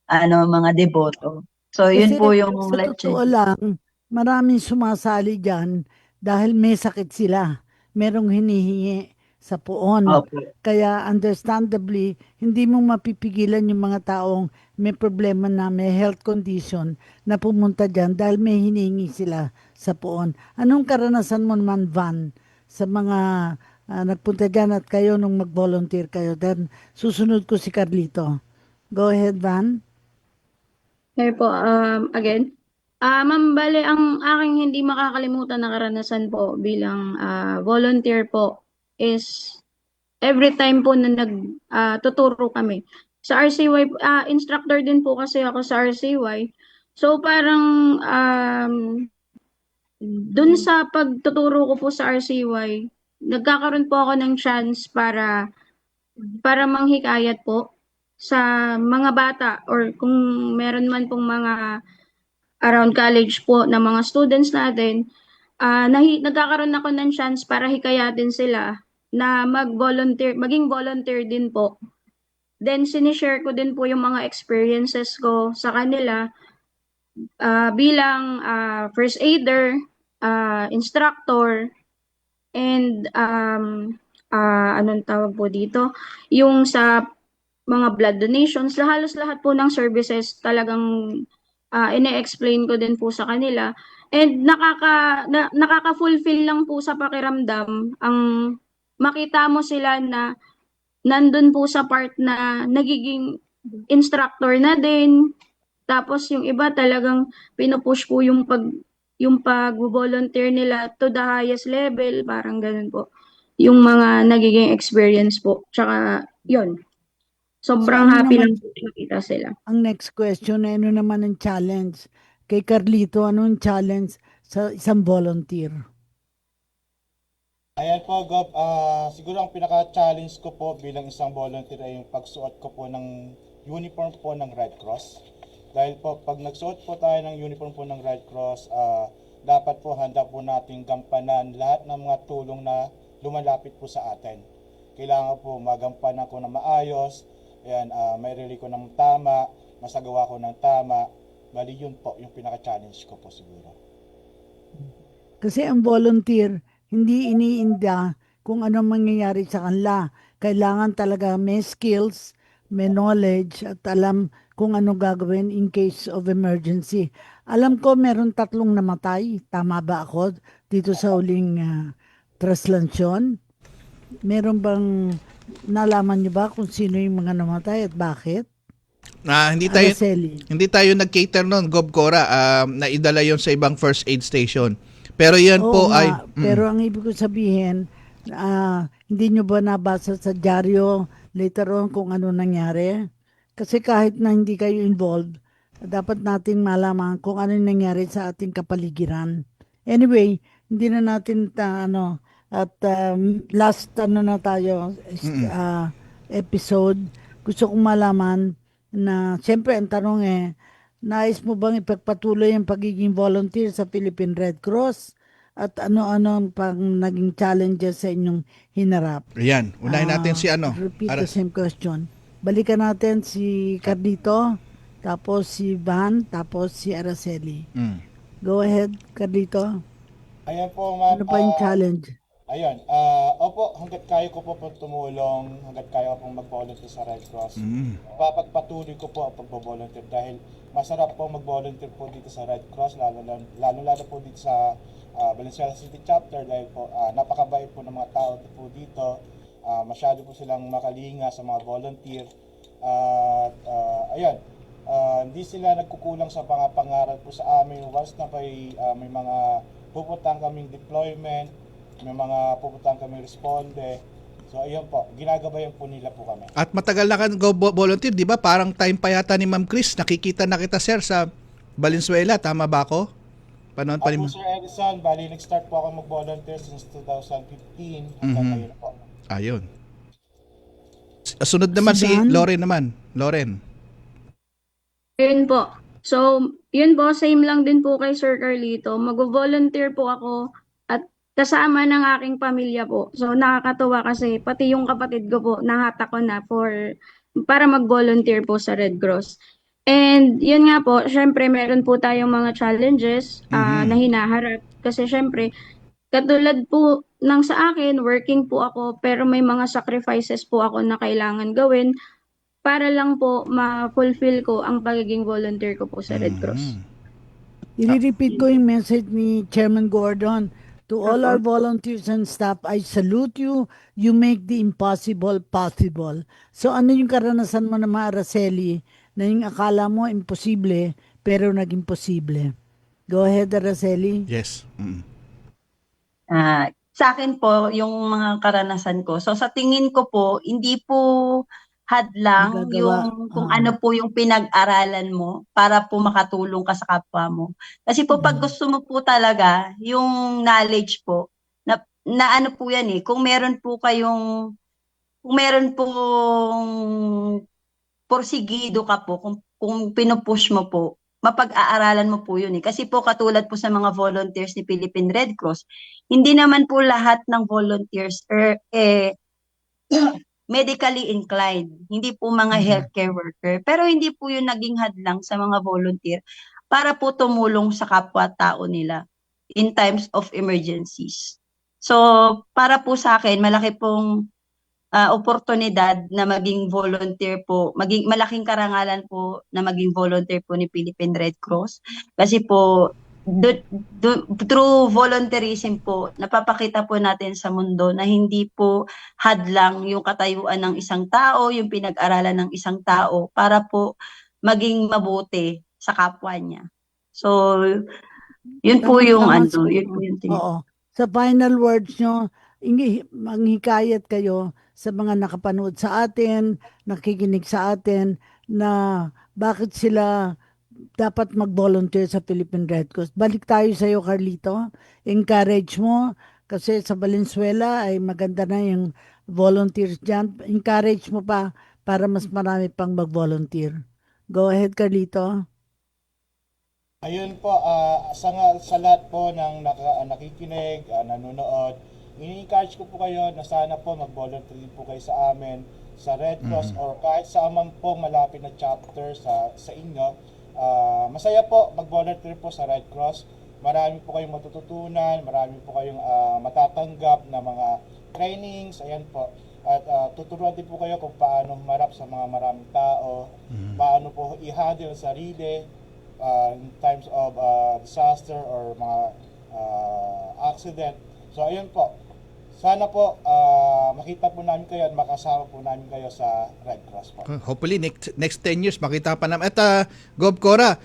[SPEAKER 10] mga deboto. So, yun po yung
[SPEAKER 7] sa totoo lang, maraming sumasali dyan dahil may sakit sila. Merong hinihingi sa puon. Kaya understandably, hindi mo mapipigilan yung mga taong may problema na may health condition na pumunta dyan dahil may hinihingi sila sa puon. Anong karanasan mo naman, Van, sa mga nagpunta dyan at kayo nung mag-volunteer kayo? Then, susunod ko si Carlito. Go ahead, Van.
[SPEAKER 9] Okay po, again. Ma'am, bale, ang aking hindi makakalimutan na karanasan po bilang volunteer po is every time po na nagtuturo kami. Sa RCY, instructor din po kasi ako sa RCY. So parang dun sa pagtuturo ko po sa RCY, nagkakaroon po ako ng chance para manghikayat po sa mga bata or kung meron man pong mga around college po na mga students natin, nagkakaroon ako ng chance para hikayatin sila na maging volunteer din po. Then sinishare ko din po yung mga experiences ko sa kanila bilang first aider, instructor, and anong tawag po dito, yung sa mga blood donations, halos lahat po ng services talagang ine-explain ko din po sa kanila. And nakaka-fulfill lang po sa pakiramdam ang makita mo sila na nandun po sa part na nagiging instructor na din. Tapos yung iba talagang pinupush po yung pag-volunteer nila to the highest level, parang ganun po. Yung mga nagiging experience po. Tsaka yun. Sobrang happy lang nakita sila.
[SPEAKER 7] Ang next question, ano naman ang challenge? Kay Carlito, anong challenge sa isang volunteer?
[SPEAKER 8] Ayan po, Gob. Siguro ang pinaka-challenge ko po bilang isang volunteer ay yung pagsuot ko po ng uniform po ng Red Cross. Dahil po, pag nagsuot po tayo ng uniform po ng Red Cross, dapat po handa po nating gampanan lahat ng mga tulong na lumalapit po sa atin. Kailangan po magampanan ko na maayos. Ayan, may rely ko ng tama, masagawa ko ng tama. Bali yun po, yung pinaka-challenge ko po siguro.
[SPEAKER 7] Kasi ang volunteer, hindi iniinda kung ano mangyayari sa kanila. Kailangan talaga may skills, may knowledge, at alam kung ano gagawin in case of emergency. Alam ko meron 3 namatay. Tama ba ako dito sa huling translation? Meron bang nalaman niyo ba kung sino yung mga namatay at bakit?
[SPEAKER 6] Hindi tayo nag-cater noon, Gob Cora. Naidala yon sa ibang first aid station. Pero yan po
[SPEAKER 7] nga,
[SPEAKER 6] ay...
[SPEAKER 7] Pero ang ibig ko sabihin, hindi nyo ba nabasa sa dyaryo later on kung ano nangyari. Kasi kahit na hindi kayo involved, dapat natin malaman kung ano nangyari sa ating kapaligiran. Anyway, hindi na natin at last na tayo episode. Gusto kong malaman na siyempre ang tanong nais mo bang ipagpatuloy ang pagiging volunteer sa Philippine Red Cross? At ano-ano ang pang naging challenges sa inyong hinarap?
[SPEAKER 6] Ayan, unahin natin si
[SPEAKER 7] Repeat the same question. Balikan natin si Carlito, tapos si Van, tapos si Araceli. Go ahead, Carlito.
[SPEAKER 8] Ayan po, ma'am.
[SPEAKER 7] Ano pa yung challenge?
[SPEAKER 8] Ayun, opo, hanggat kaya ko po tumulong, hanggat kaya ko pong mag-volunteer sa Red Cross, papagpatuloy ko po ang pag-volunteer dahil masarap po mag-volunteer po dito sa Red Cross, lalo po dito sa Valenzuela City Chapter dahil po napakabait po ng mga tao po dito, masyado po silang makalinga sa mga volunteer, ayun, hindi sila nagkukulang sa mga pangarap po sa amin once na may mga pupuntahan kaming deployment, may mga pupuntahan kaming responde. So ayun po, ginagabayan po nila po kami.
[SPEAKER 6] At matagal na ka volunteer, di ba? Parang time pa yata ni Ma'am Chris, nakikita na kita sir sa Valenzuela, tama ba ako? Panahon pa
[SPEAKER 8] Ako Sir Edison, bali nag-start po ako mag-volunteer since 2015 hanggang ngayon po.
[SPEAKER 6] Ayun. Sunod naman si Loren naman. Loren.
[SPEAKER 9] Yun po. So, yun po, same lang din po kay Sir Carlito. Mag-volunteer po ako at kasama ng aking pamilya po. So, nakakatuwa kasi pati yung kapatid ko po, nahatak ko na para mag-volunteer po sa Red Cross. And yun nga po, syempre meron po tayong mga challenges na hinaharap. Kasi syempre, katulad po ng sa akin, working po ako, pero may mga sacrifices po ako na kailangan gawin para lang po ma-fulfill ko ang pagiging volunteer ko po sa Red Cross.
[SPEAKER 7] I-repeat ko yung message ni Chairman Gordon. To all our volunteers and staff, I salute you. You make the impossible possible. So ano yung karanasan mo na Araceli na yung akala mo imposible pero naging posible? Go ahead, Araceli.
[SPEAKER 6] Yes.
[SPEAKER 10] Sa akin po, yung mga karanasan ko. So sa tingin ko po, hindi po hadlang yung kung ano po yung pinag-aralan mo para po makatulong ka sa kapwa mo. Kasi po pag gusto mo po talaga yung knowledge po na ano po yan kung meron pong porsigido ka po, kung pinupush mo po, mapag-aaralan mo po yun Kasi po katulad po sa mga volunteers ni Philippine Red Cross, hindi naman po lahat ng volunteers medically inclined. Hindi po mga healthcare worker. Pero hindi po yun naging hadlang sa mga volunteer para po tumulong sa kapwa-tao nila in times of emergencies. So, para po sa akin, malaki pong oportunidad na maging volunteer po, malaking karangalan po na maging volunteer po ni Philippine Red Cross. Kasi po, through volunteerism po, napapakita po natin sa mundo na hindi po hadlang yung katayuan ng isang tao, yung pinag-aralan ng isang tao para po maging mabuti sa kapwa niya. So, yun po yung thing.
[SPEAKER 7] Oo. Sa final words nyo, manghikayat kayo sa mga nakapanood sa atin, nakikinig sa atin, na bakit sila dapat mag-volunteer sa Philippine Red Cross. Balik tayo sa iyo, Carlito. Encourage mo, kasi sa Valenzuela ay maganda na yung volunteers dyan. Encourage mo pa para mas marami pang mag-volunteer. Go ahead, Carlito.
[SPEAKER 8] Ayun po, sa lahat po ng nakikinig, nanonood, ini-encourage ko po kayo na sana po mag-volunteer po kayo sa amin, sa Red Cross or kahit sa man po malapit na chapter sa inyo. Masaya po mag-volunteer po sa Red Cross. Marami po kayong matututunan, marami po kayong matatanggap na mga trainings, ayan po. At tuturuan din po kayo kung paano humarap sa mga maraming tao, paano po i-handle sarili in times of disaster or mga accident. So ayun po. Sana po makita po namin kayo at makasama po namin kayo sa Red Cross po.
[SPEAKER 6] Hopefully next 10 years makita pa namin. At Gov Cora,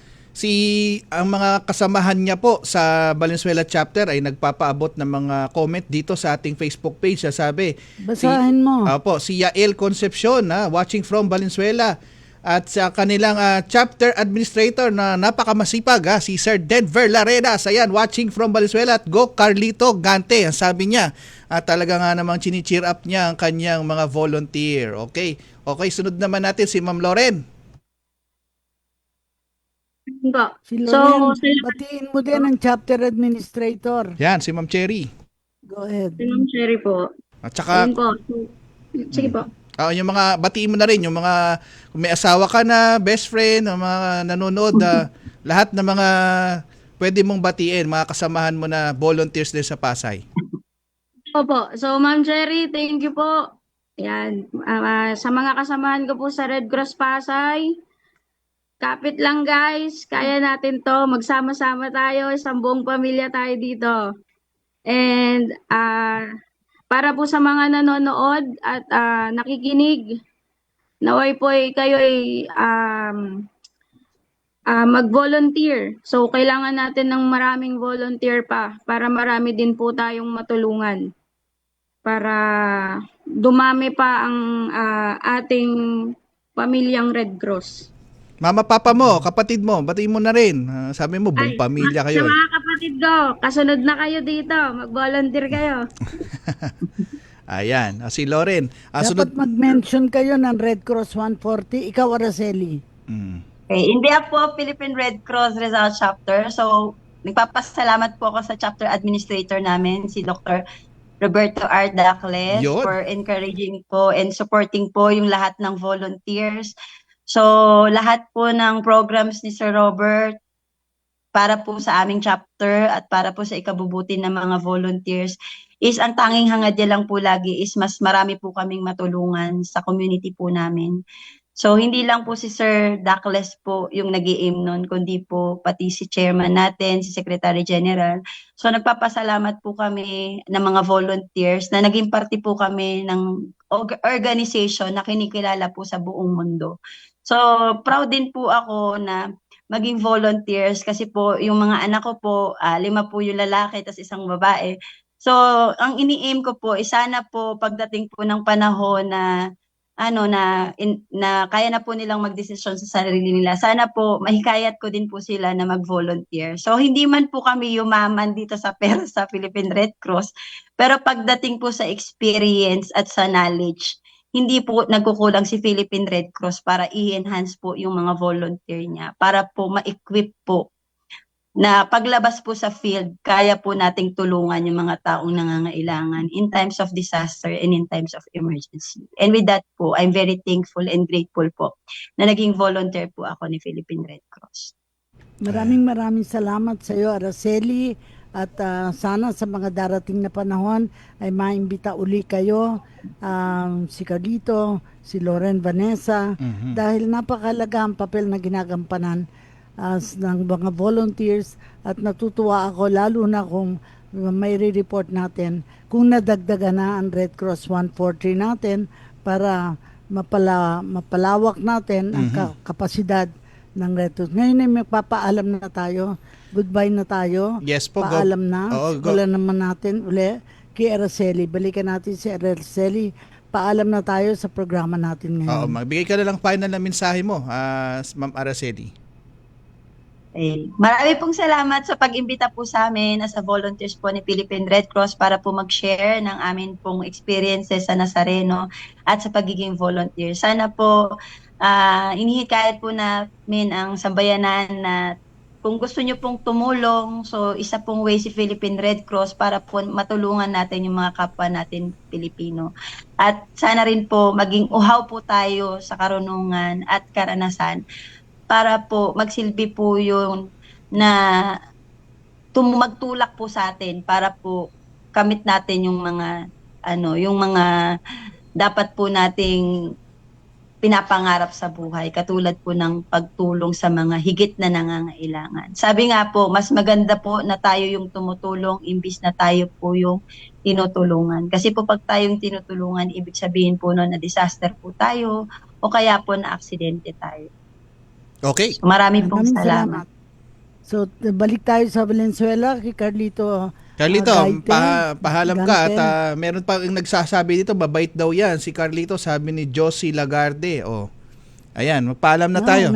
[SPEAKER 6] ang mga kasamahan niya po sa Valenzuela chapter ay nagpapaabot ng mga comment dito sa ating Facebook page. Sabi,
[SPEAKER 7] Basahin mo.
[SPEAKER 6] si Yael Concepcion, watching from Valenzuela. At sa kanilang chapter administrator na napakamasipag, si Sir Denver Laredas, ayan, watching from Valenzuela. At go Carlito Gante, ang sabi niya. At talaga nga namang chini-cheer up niya ang kanyang mga volunteer. Okay, sunod naman natin si Ma'am Loren.
[SPEAKER 7] Si Loren, batiin mo din ang chapter administrator.
[SPEAKER 6] Yan, si Ma'am Cherry.
[SPEAKER 7] Go ahead.
[SPEAKER 9] Si Ma'am Cherry po.
[SPEAKER 6] At saka,
[SPEAKER 9] Ayun po. Sige po.
[SPEAKER 6] yung mga, batiin mo na rin, yung mga, kung may asawa ka na, best friend, yung mga nanonood, lahat ng mga pwede mong batiin, mga kasamahan mo na volunteers din sa Pasay.
[SPEAKER 9] Opo. So, Ma'am Cherry, thank you po. Yan. Sa mga kasamahan ko po sa Red Cross Pasay, kapit lang guys, kaya natin to. Magsama-sama tayo, isang buong pamilya tayo dito. And para po sa mga nanonood at nakikinig, naway po kayo ay mag-volunteer. So, kailangan natin ng maraming volunteer pa para marami din po tayong matulungan. Para dumami pa ang ating pamilyang Red Cross.
[SPEAKER 6] Mama, papa mo, kapatid mo, batiin mo na rin. Sabi mo, buong pamilya kayo.
[SPEAKER 9] Sa mga kapatid ko, kasunod na kayo dito. Mag-volunteer kayo.
[SPEAKER 6] Ayan, si Loren.
[SPEAKER 7] Dapat mag-mention kayo ng Red Cross 140. Ikaw, Araceli.
[SPEAKER 10] Okay, hindi ako Philippine Red Cross Rizal Chapter. So, nagpapasalamat po ako sa chapter administrator namin, si Dr. Roberto R. Dacles, for encouraging po and supporting po yung lahat ng volunteers. So, lahat po ng programs ni Sir Robert para po sa aming chapter at para po sa ikabubuti ng mga volunteers is ang tanging hangad niya lang po lagi is mas marami po kaming matulungan sa community po namin. So, hindi lang po si Sir Dacles po yung nag-i-aim nun, kundi po pati si chairman natin, si Secretary General. So, nagpapasalamat po kami ng mga volunteers na naging parte po kami ng organization na kinikilala po sa buong mundo. So, proud din po ako na maging volunteers kasi po yung mga anak ko po, 5 po yung lalaki tapos isang babae. So, ang ini-aim ko po, sana po pagdating po ng panahon na kaya na po nilang magdesisyon sa sarili nila. Sana po mahikayat ko din po sila na mag-volunteer. So hindi man po kami yumaman dito sa pera sa Philippine Red Cross, pero pagdating po sa experience at sa knowledge, hindi po nagkukulang si Philippine Red Cross para i-enhance po yung mga volunteer niya, para po ma-equip po na paglabas po sa field, kaya po nating tulungan yung mga taong nangangailangan in times of disaster and in times of emergency. And with that po, I'm very thankful and grateful po na naging volunteer po ako ni Philippine Red Cross.
[SPEAKER 7] Maraming salamat sa iyo, Araceli, at sana sa mga darating na panahon ay maimbita uli kayo, si Carlito, si Loren, Vanessa, dahil napakalaga ang papel na ginagampanan ng mga volunteers at natutuwa ako lalo na kung may re-report natin kung nadagdagan na ang Red Cross 140 natin para mapalawak natin ang kapasidad ng Red Cross. Ngayon ay magpapaalam na tayo. Goodbye na tayo.
[SPEAKER 6] Yes po.
[SPEAKER 7] Paalam na. Wala naman natin uli kay Araceli. Balikan natin si Araceli. Paalam na tayo sa programa natin ngayon.
[SPEAKER 6] Magbigay ka na lang final na mensahe mo, Ma'am Araceli.
[SPEAKER 10] Marami pong salamat sa pag-imbita po sa amin as a volunteers po ni Philippine Red Cross para po mag-share ng amin pong experiences sa Nazareno at sa pagiging volunteer. Sana po inihikayat po namin ang sambayanan na kung gusto nyo pong tumulong, so isa pong way si Philippine Red Cross para po matulungan natin yung mga kapwa natin Pilipino. At sana rin po maging uhaw po tayo sa karunungan at karanasan para po magsilbi po yun na magtulak po sa atin para po kamit natin yung mga dapat po nating pinapangarap sa buhay, katulad po ng pagtulong sa mga higit na nangangailangan. Sabi nga po, mas maganda po na tayo yung tumutulong imbis na tayo po yung tinutulungan. Kasi po pag tayong tinutulungan, ibig sabihin po na disaster po tayo o kaya po na aksidente tayo.
[SPEAKER 6] Okay.
[SPEAKER 10] So, marami pong salamat.
[SPEAKER 7] So, balik tayo sa Valenzuela kay Carlito.
[SPEAKER 6] Carlito,
[SPEAKER 7] Gaite,
[SPEAKER 6] pahalam ka at
[SPEAKER 7] Gante.
[SPEAKER 6] meron pa ang nagsasabi dito, mabait daw yan. Si Carlito, sabi ni Josie Lagarde. Oh. Ayan, magpaalam na tayo.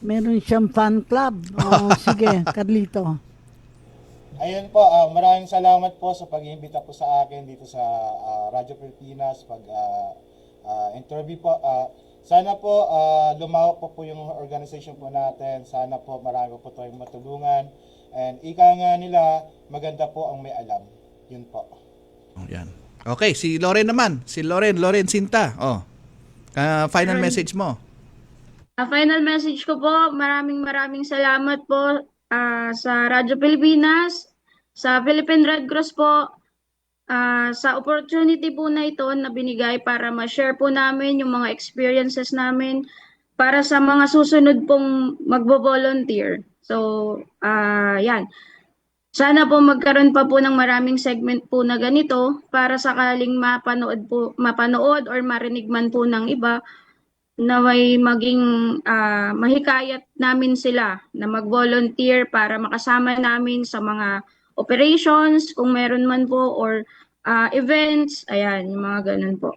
[SPEAKER 7] Meron siyang fan club. Sige, Carlito.
[SPEAKER 8] Ayun po, maraming salamat po sa pag-iimbita po sa akin dito sa Radyo Pilipinas, interview po. Sana po lumawak po yung organization po natin. Sana po marami po tayong matulungan. And ika nga nila, maganda po ang may alam. Yun po.
[SPEAKER 6] Oh, yan. Okay, si Loren naman. Si Loren Sinta. Oh. Final message mo.
[SPEAKER 9] Final message ko po, maraming salamat po sa Radyo Pilipinas, sa Philippine Red Cross po, sa opportunity po na ito na binigay para ma-share po namin yung mga experiences namin para sa mga susunod pong magbo-volunteer. So, yan. Sana po magkaroon pa po ng maraming segment po na ganito para sakaling mapanood or marinig man po ng iba na may maging mahikayat namin sila na mag-volunteer para makasama namin sa mga operations kung meron man po or events, ayan, yung mga ganun po.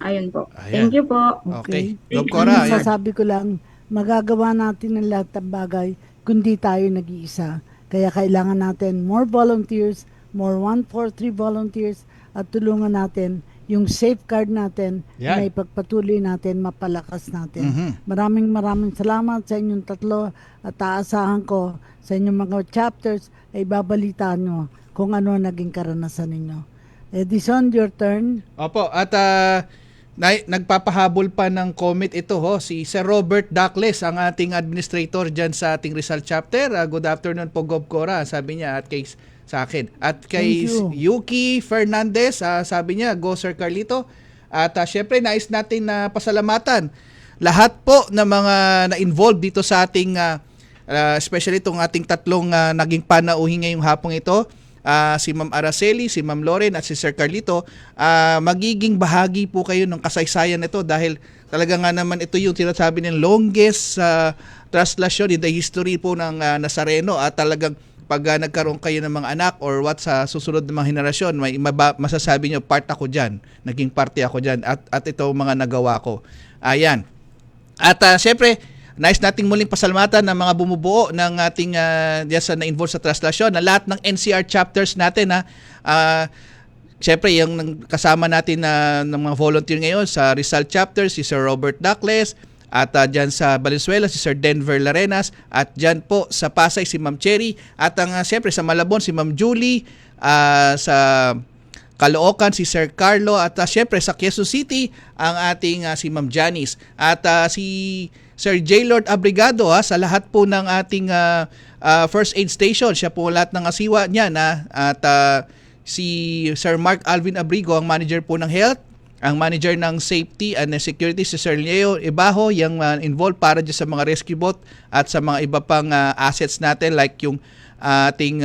[SPEAKER 9] Ayun po.
[SPEAKER 6] Ayan.
[SPEAKER 9] Thank you po.
[SPEAKER 6] Okay. Cora, ayan.
[SPEAKER 7] Sasabi ko lang, magagawa natin ang lahat ng bagay kundi tayo nag-iisa. Kaya kailangan natin more volunteers, more 143 volunteers, at tulungan natin yung safeguard natin na ipagpatuloy natin, mapalakas natin. Maraming salamat sa inyong tatlo at aasahan ko sa inyong mga chapters ay babalitaan nyo kung ano naging karanasan ninyo. Edison, your turn.
[SPEAKER 6] Opo, at nagpapahabol pa ng comment ito si Sir Robert Dacles, ang ating administrator dyan sa ating Rizal chapter. Good afternoon po, Gob Cora, sabi niya, at kay sa akin. At kay Yuki Fernandez, sabi niya, go Sir Carlito. At syempre, nais natin na pasalamatan lahat po ng mga na-involved dito sa ating, especially itong ating tatlong naging panauhin ngayong hapong ito. Si Ma'am Araceli, si Ma'am Loren at si Sir Carlito, magiging bahagi po kayo ng kasaysayan nito dahil talaga nga naman ito yung tinasabi ng longest translasyon in the history po ng Nazareno, at talagang pag nagkaroon kayo ng mga anak or what sa susunod ng mga henerasyon, may masasabi nyo, part ako dyan, naging parte ako dyan, at ito mga nagawa ko. Ayan. At syempre, nais nating muling pasalamatan ng mga bumubuo ng ating na-involve sa translasyon, na lahat ng NCR chapters natin. Siyempre, yung kasama natin ng mga volunteer ngayon sa Rizal chapter, si Sir Robert Dacles, at dyan sa Valenzuela, si Sir Denver Larenas, at dyan po sa Pasay, si Ma'am Cherry, at siyempre sa Malabon, si Ma'am Julie, sa Caloocan, si Sir Carlo, at siyempre sa Quezon City, ang ating si Ma'am Janice, at si Sir J. Lord Abrigado sa lahat po ng ating first aid station. Siya po lahat ng asiwa niya at si Sir Mark Alvin Abrigo, ang manager po ng health, ang manager ng safety and security, si Sir Leo Ibaho, yung involved para dyan sa mga rescue boat at sa mga iba pang assets natin like yung ating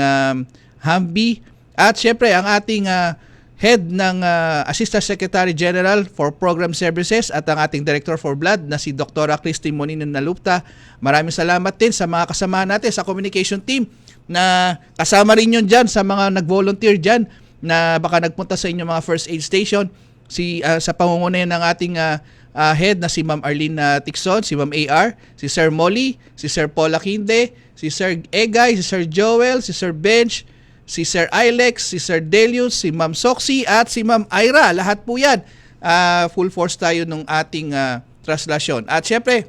[SPEAKER 6] Humvee. At syempre ang ating head ng Assistant Secretary General for Program Services at ang ating Director for Blood na si Dr. Christy Monino Nalupta. Maraming salamat din sa mga kasama natin sa communication team na kasama rin yun dyan sa mga nag-volunteer dyan na baka nagpunta sa inyong mga first aid station. Sa pangunguna ng ating head na si Ma'am Arlene Tixon, si Ma'am AR, si Sir Molly, si Sir Paul Aquinde, si Sir Egay, si Sir Joel, si Sir Bench, si Sir Ilex, si Sir Delius, si Ma'am Soxy at si Ma'am Ira. Lahat po yan. Full force tayo ng ating translasyon. At syempre,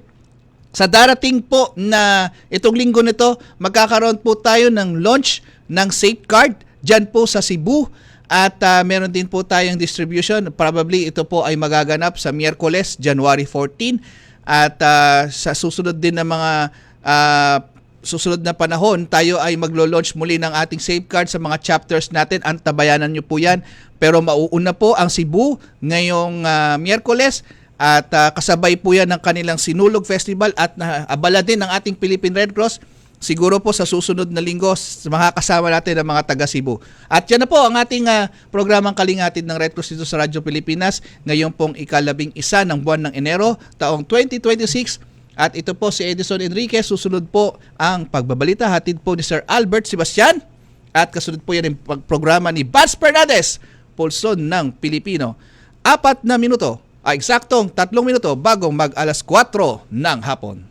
[SPEAKER 6] sa darating po na itong linggo nito, magkakaroon po tayo ng launch ng Safeguard dyan po sa Cebu. At meron din po tayong distribution. Probably ito po ay magaganap sa Miyerkules, January 14. At sa susunod din na mga susunod na panahon, tayo ay maglo-launch muli ng ating Safeguard sa mga chapters natin. Antabayanan nyo po yan. Pero mauuna po ang Cebu ngayong Miyerkules. At kasabay po yan ng kanilang Sinulog Festival at abala din ng ating Philippine Red Cross. Siguro po sa susunod na linggo, makakasama natin ang mga taga Cebu. At yan na po ang ating programang Kalingatid ng Red Cross dito sa Radyo Pilipinas. Ngayon pong ika-11 ng buwan ng Enero, taong 2026. At ito po si Edison Enriquez. Susunod po ang pagbabalita. Hatid po ni Sir Albert Sebastian. At kasunod po yan ang programa ni Bats Fernandez, Pulson ng Pilipino. 4 na minuto, eksaktong 3 minuto bago mag alas 4 ng hapon.